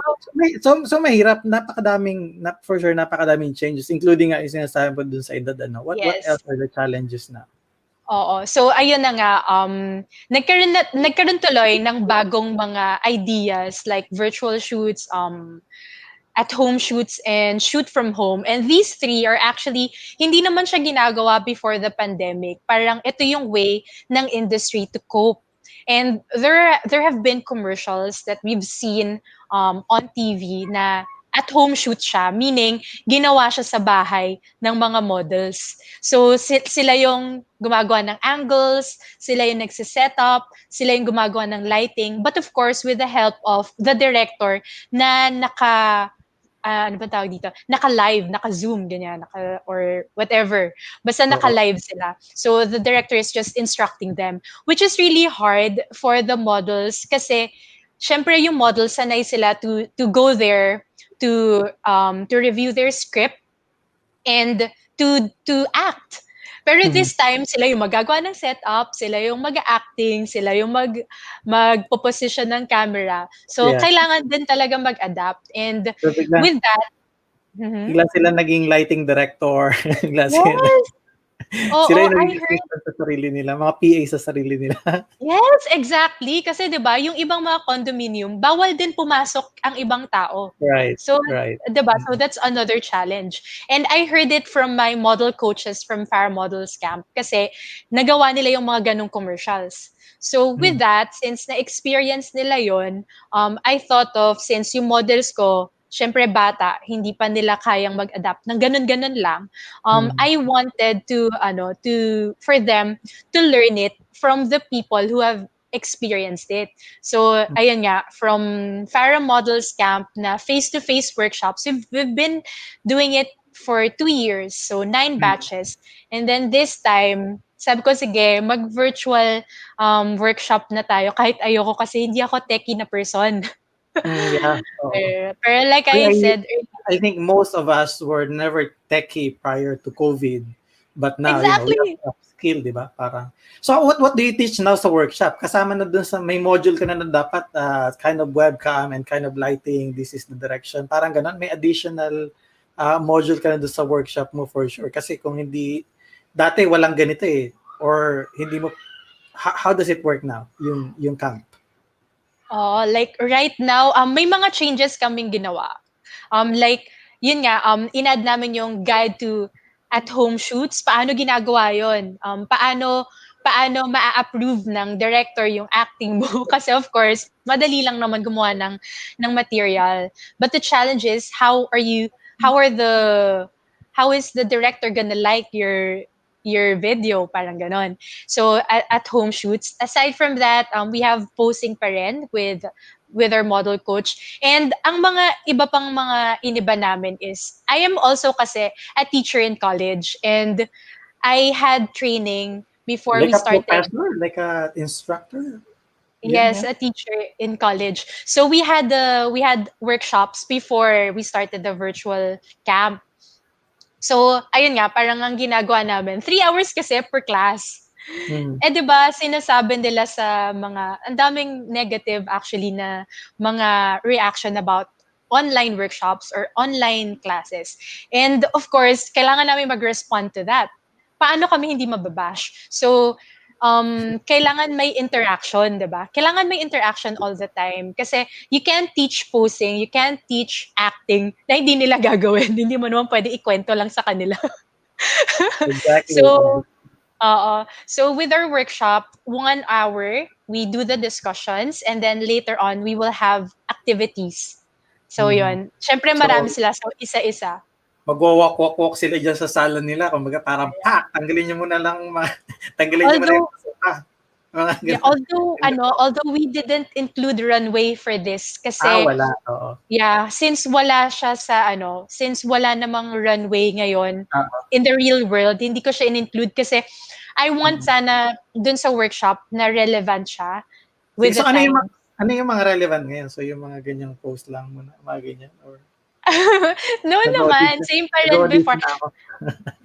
S5: So,
S4: So mahirap, for sure, napakadaming changes, including nga yung sinasabi mo dun sa edad, ano. What
S5: yes.
S4: else are the challenges na?
S5: Oo. So, ayun na nga, nagkaroon tuloy ng bagong mga ideas like virtual shoots, at home shoots and shoot from home. And these three are actually, hindi naman siya ginagawa before the pandemic. Parang ito yung way ng industry to cope. And there have been commercials that we've seen on TV na at home shoot siya, meaning ginawa siya sa bahay ng mga models. So sila yung gumagawa ng angles, sila yung nagsiset up, sila yung gumagawa ng lighting, but of course with the help of the director na ano ba tawag dito? Naka-live, naka-Zoom, ganyan, or whatever. Basta naka-live sila. So the director is just instructing them, which is really hard for the models kasi syempre yung models sanay sila to go there to review their script and to act. Pero this time, sila yung magagawa ng setup, sila yung mag-acting, sila yung magpo-position ng camera. So,
S4: Yeah.
S5: kailangan din talaga mag-adapt. And
S4: So,
S5: with that, mhm.
S4: bigla sila naging lighting director. Bigla sila,
S5: Yes! Oo,
S4: sila yung
S5: I
S4: naging
S5: heard.
S4: assistant sa sarili nila, mga PA sa sarili nila.
S5: Yes, exactly. Kasi 'di ba, yung ibang mga condominium, bawal din pumasok ang ibang tao.
S4: Right,
S5: So,
S4: right.
S5: 'di ba? So that's another challenge. And I heard it from my model coaches from Farah Models Camp kasi nagawa nila yung mga ganong commercials. So with that, since na-experience nila yon, I thought of, since yung models ko, syempre bata, hindi pa nila kayang mag-adapt ng ganun-ganun lang. I wanted for them to learn it from the people who have experienced it. So, ayun nga, from Farah Models Camp na face-to-face workshops, we've been doing it for 2 years. So, 9 batches. And then this time, sabi ko, sige, mag-virtual workshop na tayo. Kahit ayoko kasi hindi ako techie na person.
S4: Yeah. Oo.
S5: Pero like I said earlier,
S4: I think most of us were never techie prior to COVID, but now, we
S5: exactly.
S4: have skill, di ba? Parang, so what do you teach now sa workshop? Kasama na dun sa, may module ka na dapat kind of webcam and kind of lighting, this is the direction. Parang ganun, may additional module ka na dun sa workshop mo for sure. Kasi kung hindi, dati walang ganito eh. Or hindi mo, how does it work now, yung camp?
S5: Oh, like right now, may mga changes kaming ginawa. Like, yun nga, in-add namin yung guide to at-home shoots. Paano ginagawa yun? Paano maa-approve ng director yung acting mo? Kasi of course, madali lang naman gumawa ng material. But the challenge is, how are how is the director gonna like your video, parang ganon. So at home shoots. Aside from that, we have posing pa rin with our model coach. And ang mga iba pang mga iniba namin is, I am also kasi a teacher in college, and I had training before
S4: Like
S5: we
S4: a
S5: started.
S4: professor, like a instructor.
S5: Yes,
S4: Yeah.
S5: a teacher in college. So we had workshops before we started the virtual camp. So ayun nga, parang ang ginagawa namin, 3 hours kasi per class.
S4: Mm.
S5: Eh 'di ba sinasabi nila sa mga, ang daming negative actually na mga reaction about online workshops or online classes. And of course, kailangan namin mag-respond to that. Paano kami hindi mababash? So, kailangan may interaction, 'di ba? Kailangan may interaction all the time kasi you can't teach posing, you can't teach acting na hindi nila gagawin. Hindi mo naman pwede ikwento lang sa kanila.
S4: Exactly.
S5: So, oo. So with our workshop, 1 hour, we do the discussions, and then later on, we will have activities. So
S4: Mm.
S5: yun. Siyempre marami
S4: So,
S5: sila, so isa-isa.
S4: magwa-walk-walk sila dyan sa salon nila. Kumbaga parang, tanggalin niyo muna lang, tanggalin niyo muna yung
S5: Although,
S4: masuka. Mga
S5: yeah,
S4: ganun.
S5: although we didn't include runway for this kasi
S4: Wala. Oo.
S5: yeah, since wala namang runway ngayon
S4: Oo.
S5: in the real world, hindi ko siya in-include kasi I want
S4: Mm.
S5: sana dun sa workshop na relevant siya
S4: Sige,
S5: with
S4: so
S5: the time.
S4: ano yung mga relevant ngayon? So yung mga ganyang post lang muna, mga ganyan, or
S5: No naman,
S4: nag-audition,
S5: same pa rin before.
S4: nag-audition na ako.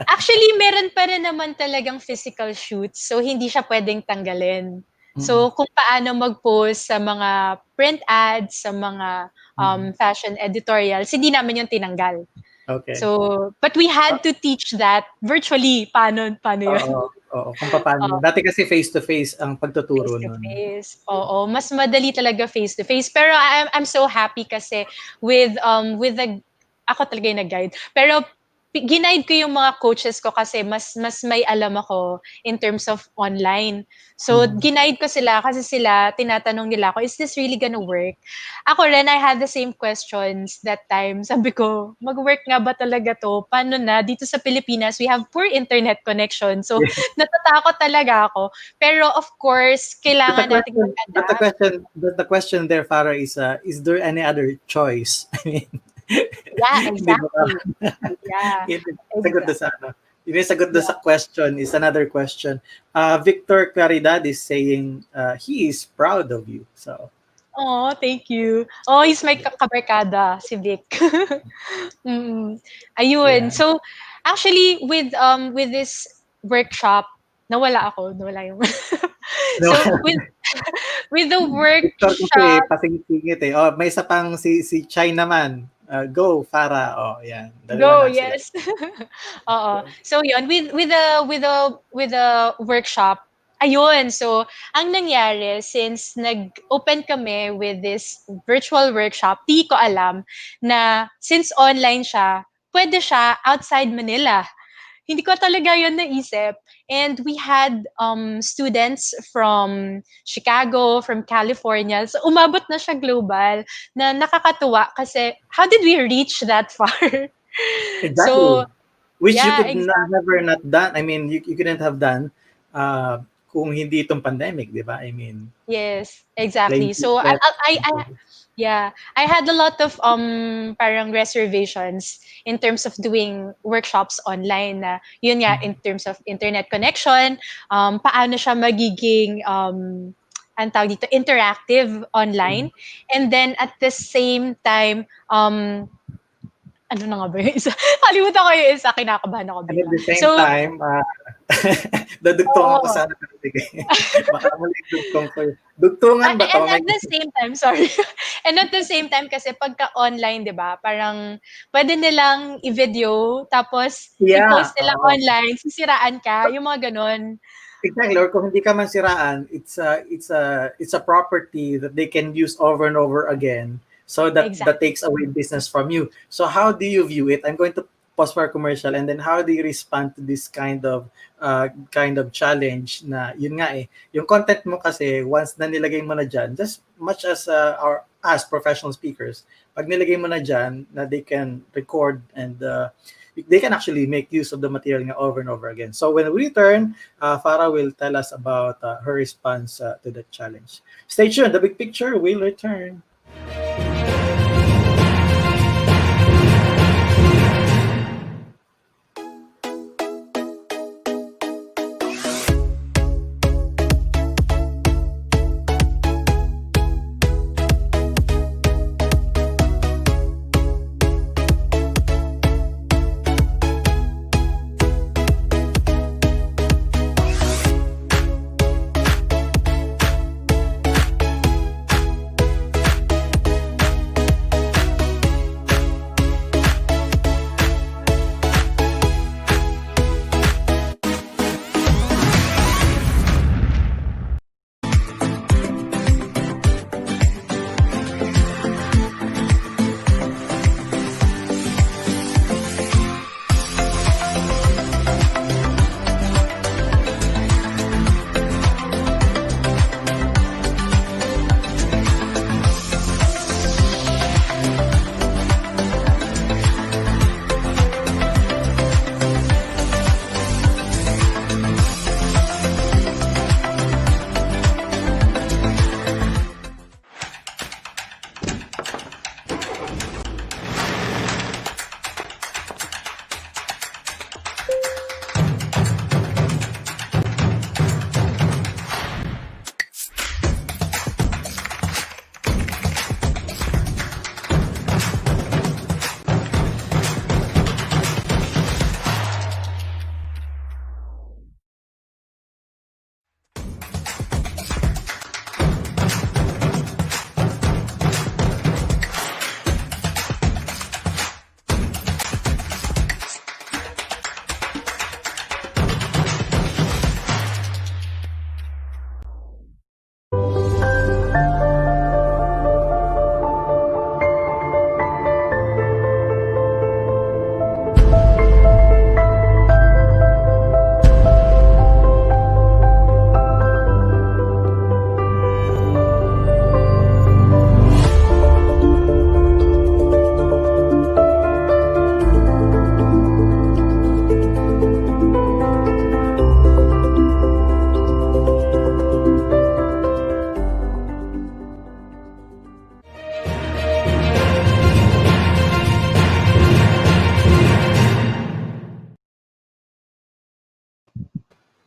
S5: Actually, meron pa rin naman talagang physical shoots, so hindi siya puwedeng tanggalin.
S4: Mm.
S5: So, kung paano mag-post sa mga print ads, sa mga,
S4: Mm.
S5: fashion editorials, hindi namin 'yun tinanggal.
S4: Okay.
S5: So, but we had to teach that virtually, paano 'yun.
S4: Oo, oo, kung papaano.
S5: Oo,
S4: Dati kasi face to face ang pagtuturo
S5: face to
S4: nun.
S5: face. Oo, mas madali talaga face to face. Pero I'm so happy kasi with the ako talaga yung nag-guide. Pero ginaide ko yung mga coaches ko kasi mas may alam ako in terms of online. So,
S4: Mm.
S5: ginaide ko sila kasi sila tinatanong nila ako, "Is this really gonna work?" Ako rin, I had the same questions that time. Sabi ko, "Mag-work nga ba talaga 'to? Paano na? Dito sa Pilipinas, we have poor internet connection." So,
S4: Yeah.
S5: natatakot talaga ako. Pero of course,
S4: But the
S5: kailangan nating
S4: question, but the
S5: mag-adapt.
S4: question, but the question there, Farah, is there any other choice? I mean,
S5: Yeah,
S4: di ba?
S5: exactly. Yeah,
S4: Yun yung sagot doon
S5: exactly.
S4: sa ano. Yun yung sagot doon
S5: Yeah.
S4: sa question is another question. Victor Claridad is saying he is proud of you. So,
S5: Oh, thank you. Oh, he's my kabarkada, si Vic. Mm. Ayun.
S4: yeah.
S5: So, actually with this workshop, nawala yung
S4: No,
S5: So, with the
S4: Victor kasi
S5: workshop,
S4: pasingit-singit eh. Oh, may isa pang si Chai naman. Go, Farah. Oh, yan. Dalawa
S5: go,
S4: na sila.
S5: yes. Oo. So, yun, with the workshop, ayun. So, ang nangyari, since nag-open kami with this virtual workshop, di ko alam na since online siya, pwede siya outside Manila. Hindi ko talaga yun naisip. And we had students from Chicago, from California. So umabot na siya global, na nakakatuwa kasi how did we reach that far?
S4: Exactly.
S5: So,
S4: Which you
S5: yeah,
S4: could
S5: exactly.
S4: never not done. I mean, you couldn't have done kung hindi itong pandemic, di ba? I mean,
S5: Yes,
S4: plane
S5: exactly. So
S4: ticket.
S5: yeah, I had a lot of parang reservations in terms of doing workshops online na yun nga in terms of internet connection, paano siya magiging ang tawag dito, interactive online, and then at the same time ano na nga ba yung isa? Kalimutan ko yung isa, kinakabahan ako
S4: And at
S5: bigla.
S4: the same
S5: So,
S4: time, dadugtungan ko
S5: oo.
S4: sana pero sige. Baka mali dugtong ko. Dugtungan ba to?
S5: And at the same time, sorry. And at the same time kasi pagka online, 'di ba? Parang pwede nilang i-video tapos
S4: Yeah,
S5: i-post nila
S4: oo.
S5: online, sisiraan ka, yung mga gano'n.
S4: Exactly. Or kung hindi ka man siraan, it's a property that they can use over and over again So that
S5: Exactly.
S4: takes away business from you. So how do you view it? I'm going to pause for a commercial, and then how do you respond to this kind of challenge na yun nga yung content mo kasi once na nilagay mo na dyan, just much as as professional speakers, pag nilagay mo na dyan na they can record and they can actually make use of the material nga over and over again. So when we return, Farah will tell us about her response to the challenge. Stay tuned. The big picture will return.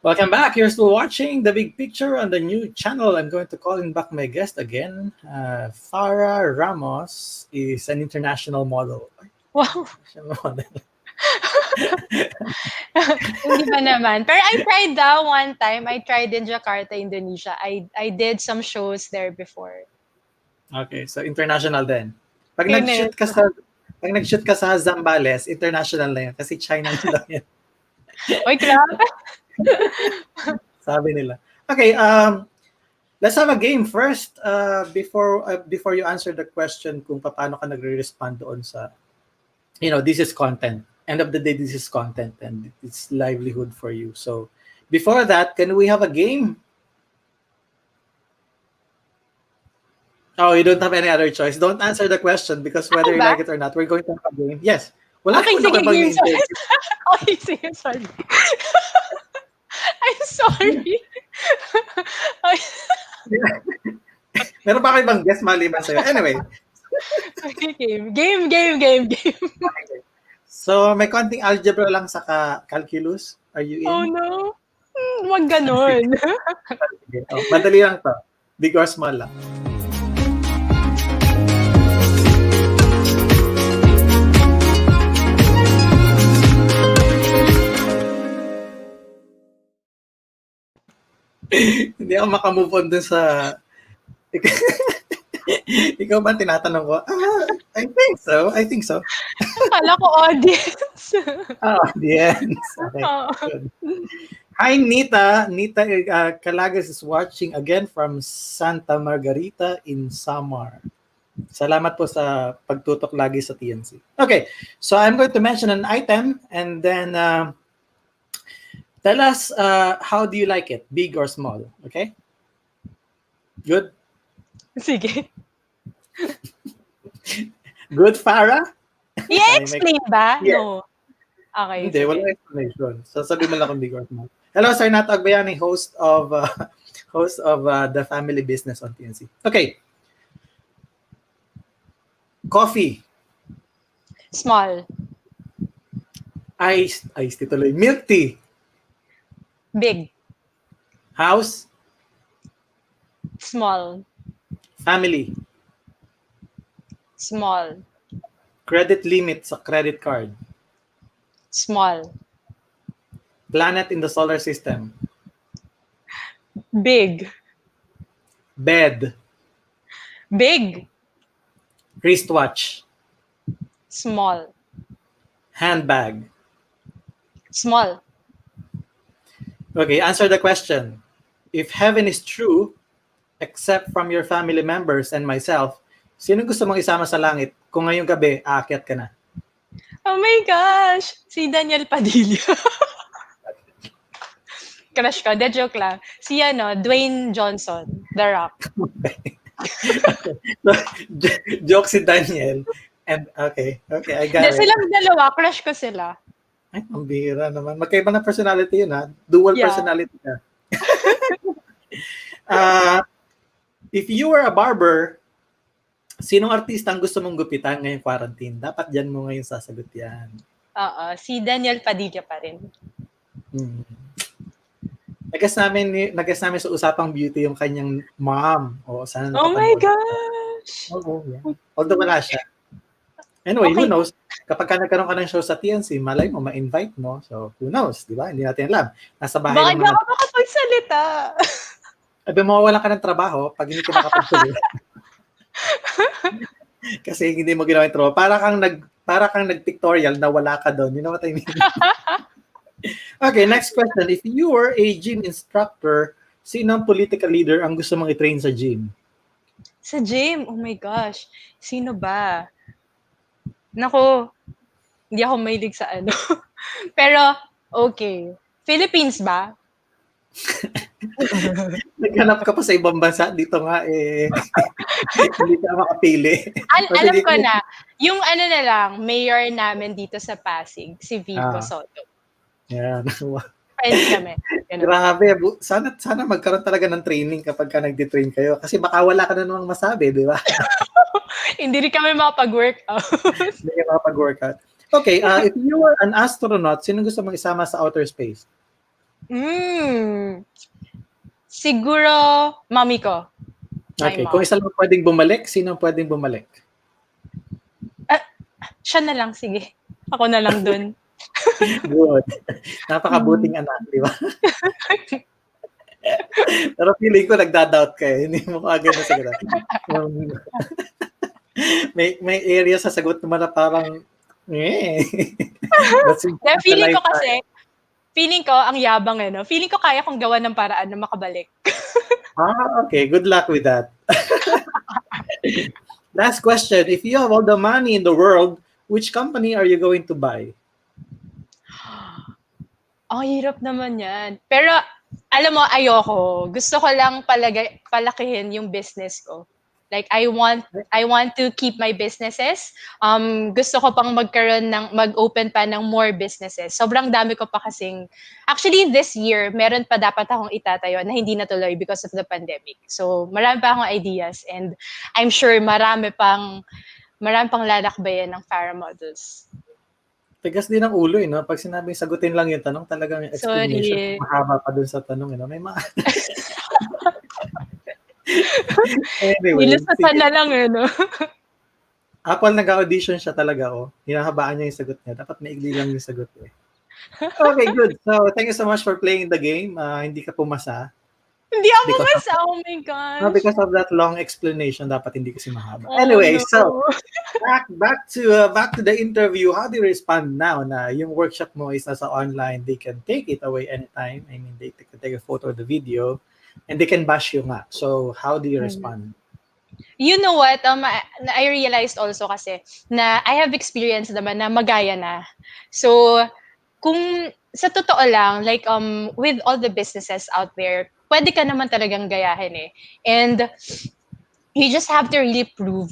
S4: Welcome back. You're still watching The Big Picture on the new channel. I'm going to call in back my guest again. Farah Ramos is an international model.
S5: Wow.
S4: Model.
S5: Hindi pa naman. Pero I tried one time. I tried in Jakarta, Indonesia. I did some shows there before.
S4: Okay, so international din. Pag
S5: Yun
S4: nag-shoot ka sa pag nag-shoot ka sa Zambales, international na yan kasi China lang yan.
S5: Oy, grabe.
S4: Sabi nila. Okay, let's have a game first before you answer the question kung paano ka nagre-respond doon sa this is content. End of the day, this is content and it's livelihood for you. So before that, can we have a game? Oh, you don't have any other choice. Don't answer the question because whether you like it or not, we're going to have a game. Yes. Wala
S5: Okay,
S4: naman
S5: sige,
S4: ako
S5: game.
S4: mag-name.
S5: Okay, sige, sorry. I'm sorry.
S4: Meron pa kayo bang guess maliban sa'yo? Anyway.
S5: Okay, game.
S4: So, may konting algebra lang sa calculus. Are you in?
S5: Oh no. Wag ganon.
S4: Madali lang to. Big or small lang. Hindi ako makamove on dun sa... Ikaw ba tinatanong ko? I think so.
S5: Kala ko audience.
S4: Audience. Okay. Good. Hi, Nita. Nita Calagas is watching again from Santa Margarita in Samar. Salamat po sa pagtutok lagi sa TNC. Okay, so I'm going to mention an item and then tell us how do you like it, big or small, okay? Good?
S5: Sige.
S4: Good, Farah?
S5: I-explain ba?
S4: Yeah.
S5: No. Okay,
S4: Hindi,
S5: sige.
S4: wala explanation. Sasabi mo lang kung big or small. Hello, Sir Nat Agbayani, host of The Family Business on TNC. Okay. Coffee.
S5: Small.
S4: Iced tea tuloy. Milk tea.
S5: Big.
S4: House.
S5: Small.
S4: Family.
S5: Small.
S4: Credit limit sa credit card.
S5: Small.
S4: Planet in the solar system.
S5: Big.
S4: Bed.
S5: Big.
S4: Wristwatch.
S5: Small.
S4: Handbag.
S5: Small.
S4: Okay, answer the question. If heaven is true, except from your family members and myself, sino gusto mong isama sa langit kung ngayong gabi aakyat ka na?
S5: Oh my gosh! Si Daniel Padilla. Crush ko. De joke lang. Si Dwayne Johnson. The Rock.
S4: So, joke si Daniel. And okay, I got
S5: Hindi,
S4: it.
S5: silang dalawa. Crush ko sila.
S4: Ay, ang bihira naman. Magkaiba na personality yun, ha? Dual
S5: Yeah.
S4: personality ka. If you were a barber, sinong artista ang gusto mong gupitan ngayong quarantine? Dapat dyan mo ngayon sasagot yan.
S5: Oo. Si Daniel Padilla pa rin.
S4: Nagas namin sa usapang beauty yung kanyang mom. O, sana
S5: Oh my
S4: nakapanood.
S5: gosh!
S4: Oo, yeah. Although wala siya. Anyway,
S5: Okay.
S4: who knows? Kapag ka nagkaroon ka ng show sa TNC, malay mo, ma-invite mo. So, who knows, di ba? Hindi natin alam. Nasa bahay
S5: Bakit
S4: lang
S5: ba
S4: naman.
S5: ako makapagsalita?
S4: Abi, mawawalan ka ng trabaho pag hindi ka nakapagtuloy. Kasi hindi mo ginawa yung trabaho. Para kang nag-pictorial na wala ka doon. You know what I mean? Okay, next question. If you were a gym instructor, sino ang political leader ang gusto mong i-train sa gym?
S5: Sa gym? Oh my gosh. Sino ba? Nako, hindi ako mahilig sa ano. Pero, okay. Philippines ba?
S4: Naghanap ka pa sa ibang bansa. Dito nga, hindi ka makapili.
S5: Alam ko na. Yung ano na lang, mayor namin dito sa Pasig, si Vico
S4: Ah.
S5: Soto.
S4: Yan.
S5: Friends kami. Ganun.
S4: Grabe. Sana magkaroon talaga ng training kapag ka nagde-train kayo. Kasi baka wala ka na namang masabi, di ba?
S5: Hindi rin kami makapag-workout.
S4: Hindi ka makapag-workout. Okay, if you were an astronaut, sino gusto mong isama sa outer space?
S5: Siguro, mami ko. My
S4: Okay,
S5: mom.
S4: kung isa lang pwedeng bumalik, sino ang pwedeng bumalik?
S5: Siya na lang, sige. Ako na lang dun.
S4: Good. Napakabuting anak, di ba? Pero feeling ko nagda-doubt ka eh. Hindi mo agad na sagot. may area sa sagot naman na parang
S5: feeling ko ang yabang no? Feeling ko kaya kong gawa ng paraan na makabalik.
S4: Okay. Good luck with that. Last question. If you have all the money in the world, which company are you going to buy?
S5: Ang hirap naman yan. Pero, alam mo, ayoko. Gusto ko lang palakihin yung business ko. Like, I want to keep my businesses. Gusto ko pang mag-open pa ng more businesses. Sobrang dami ko pa kasing, actually this year, meron pa dapat akong itatayo na hindi natuloy because of the pandemic. So, marami pa akong ideas and I'm sure marami pang lalakbayan ng Farah Models.
S4: Tigas din ang ulo, no? Pag sinabing sagutin lang yung tanong, talagang yung explanation mahaba pa dun sa tanong, May mga... Anyway,
S5: Nilusatan na lang, no?
S4: Apple nag-audition siya talaga, hinahabaan niya yung sagot niya. Dapat maigli lang yung sagot, Okay, good. So, thank you so much for playing the game. Hindi ka pumasa.
S5: Hindi ako pumasa. Oh my gosh.
S4: Because of that long explanation, dapat hindi kasi mahaba. Anyway, so back to the interview. How do you respond now na yung workshop mo is nasa online? They can take it away anytime. I mean, they can take a photo of the video and they can bash you nga. So, how do you respond?
S5: You know what? I realized also kasi na I have experience naman na magaya na. So, kung sa totoo lang, like, with all the businesses out there, pwede ka naman talagang gayahin eh. And you just have to really prove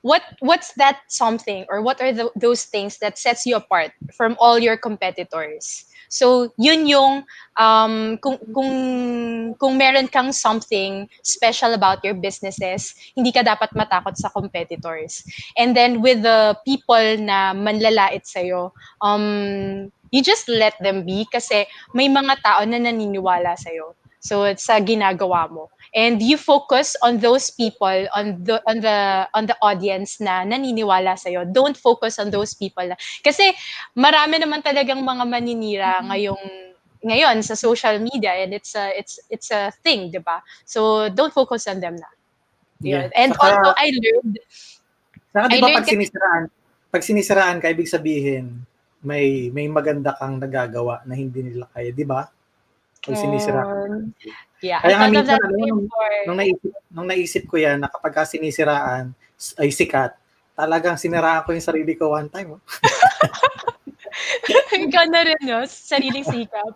S5: what's that something, or what are those things that sets you apart from all your competitors. So yun yung kung meron kang something special about your businesses, hindi ka dapat matakot sa competitors. And then with the people na manlalait sa'yo, you just let them be kasi may mga tao na naniniwala sa'yo. So it's sa ginagawa mo. And you focus on those people, on the audience na naniniwala sa iyo. Don't focus on those people na, kasi marami naman talagang mga maninira ngayon sa social media, and it's a thing, 'di ba? So don't focus on them na.
S4: Yeah.
S5: Yun. And also
S4: Saka,
S5: I learned
S4: saka
S5: I
S4: 'di ba
S5: learned kasi
S4: pag sinisiraan ka, ibig sabihin may maganda kang nagagawa na hindi nila kaya, 'di ba? Pag sinisiraan ka.
S5: yeah, I
S4: Kaya nga
S5: thought of
S4: minsan
S5: that
S4: alam mo
S5: before.
S4: nung naisip ko 'yan na kapagka sinisiraan ay sikat, talagang siniraan ko yung sarili ko one time, oh.
S5: Ikaw na rin, no? Sariling sikap.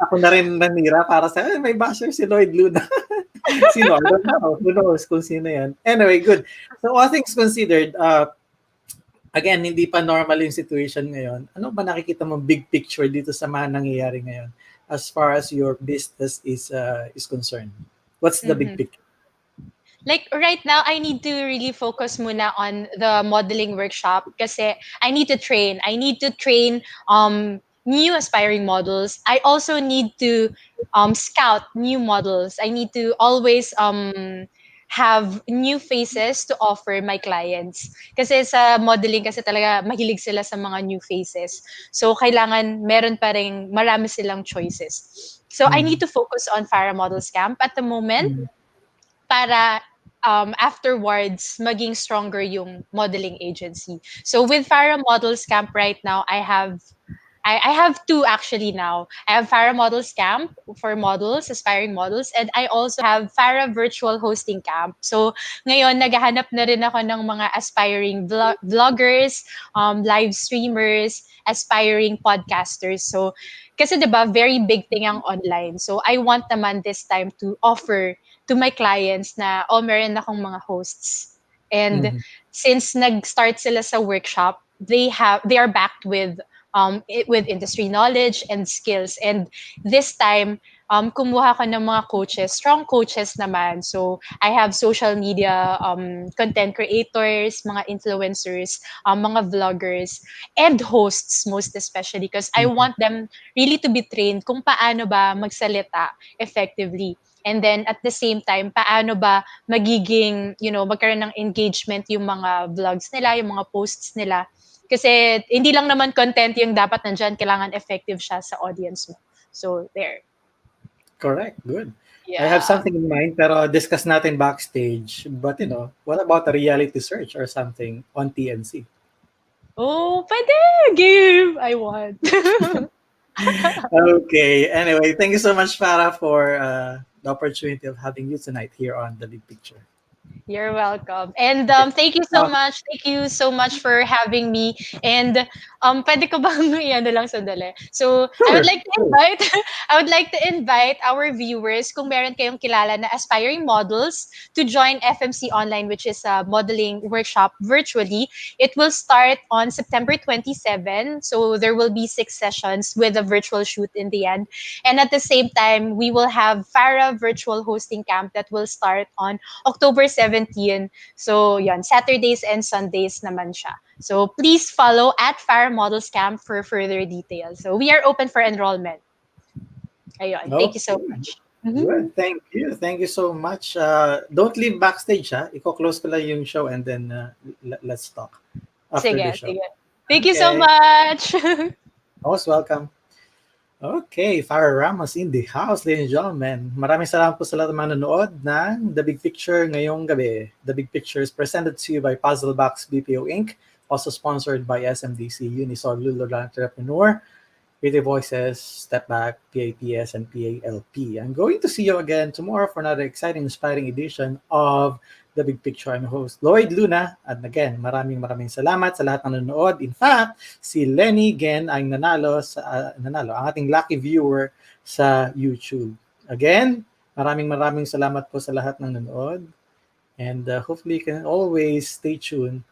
S4: Ako na rin nanira para sa, "Ay, may basher si Lloyd Luna." Sino? I don't know. Who knows kung sino 'yan. Anyway, good. So all things considered, again, hindi pa normal yung situation ngayon. Ano ba nakikita mo big picture dito sa mga nangyayari ngayon as far as your business is concerned? What's the big
S5: Mhm.
S4: picture?
S5: Like right now, I need to really focus muna on the modeling workshop kasi I need to train. I need to train new aspiring models. I also need to scout new models. I need to always have new faces to offer my clients. Kasi sa modeling kasi talaga mahilig sila sa mga new faces. So kailangan meron pa rin marami silang choices. So I need
S4: Mm.
S5: to focus on Farah Models Camp at the moment
S4: Mm.
S5: para afterwards maging stronger yung modeling agency. So with Farah Models Camp right now, I have two actually now. I have Farah Models Camp for models, aspiring models, and I also have Farah Virtual Hosting Camp. So ngayon, naghahanap na rin ako ng mga aspiring vloggers, live streamers, aspiring podcasters. So, kasi 'di ba, very big thing ang online. So I want naman this time to offer to my clients na, oh, meron akong mga hosts. And
S4: Mhm.
S5: since nag-start sila sa workshop, they are backed with industry knowledge and skills. And this time, kumuha ko ng mga coaches, strong coaches naman. So I have social media content creators, mga influencers, mga vloggers, and hosts most especially, because I
S4: Mhm.
S5: want them really to be trained kung paano ba magsalita effectively. And then at the same time, paano ba magkaroon ng engagement yung mga vlogs nila, yung mga posts nila. Kasi hindi lang naman content yung dapat nandyan, kailangan effective siya sa audience mo. So, there.
S4: Correct. Good. I have
S5: Yeah.
S4: something in mind, pero discuss natin backstage. But what about a reality search or something on TNC?
S5: Oh, pwede! Game! I want.
S4: Okay. Anyway, thank you so much, Farah, for the opportunity of having you tonight here on The Big Picture.
S5: You're welcome. And
S4: Okay.
S5: thank you so
S4: Uh,
S5: much. Thank you so much for having me. And pwede ko bang ano lang sandali? So, I would
S4: sure.
S5: like to
S4: Sure.
S5: invite I would like to invite our viewers, kung meron kayong kilala na aspiring models, to join FMC Online, which is a modeling workshop virtually. It will start on September 27. So there will be 6 sessions with a virtual shoot in the end. And at the same time, we will have Farah Virtual Hosting Camp that will start on October 17. So, yan, Saturdays and Sundays naman siya. So, please follow at Farah Models Camp for further details. So, we are open for enrollment. Ayun, thank you so
S4: Okay.
S5: much.
S4: Good. Thank you. Thank you so much. Don't leave backstage, ha? Iko-close ko lang yung show and then let's talk after the
S5: Sige,
S4: show.
S5: sige. Thank you so
S4: Okay.
S5: much.
S4: Most welcome. Okay, Farah Ramos in the house, ladies and gentlemen. Maraming salamat po sa lahat ng mga nanonood ng The Big Picture ngayong gabi. The Big Picture is presented to you by Puzzlebox BPO Inc., also sponsored by SMDC, Unisol, Lulu Entrepreneur, Pretty Voices, Step Back, PAPS, and PALP. I'm going to see you again tomorrow for another exciting, inspiring edition of The Big Picture. I'm host Lloyd Luna. At again, maraming salamat sa lahat ng nanonood. In fact, si Lenny Gen ang nanalo, ang ating lucky viewer sa YouTube. Again, maraming salamat po sa lahat ng nanonood. And hopefully you can always stay tuned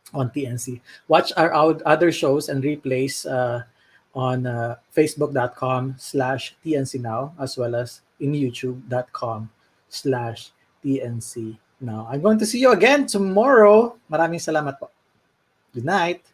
S4: on TNC. Watch our other shows and replays on facebook.com/TNC Now, as well as in youtube.com/TNC Now. I'm going to see you again tomorrow. Maraming salamat po. Good night.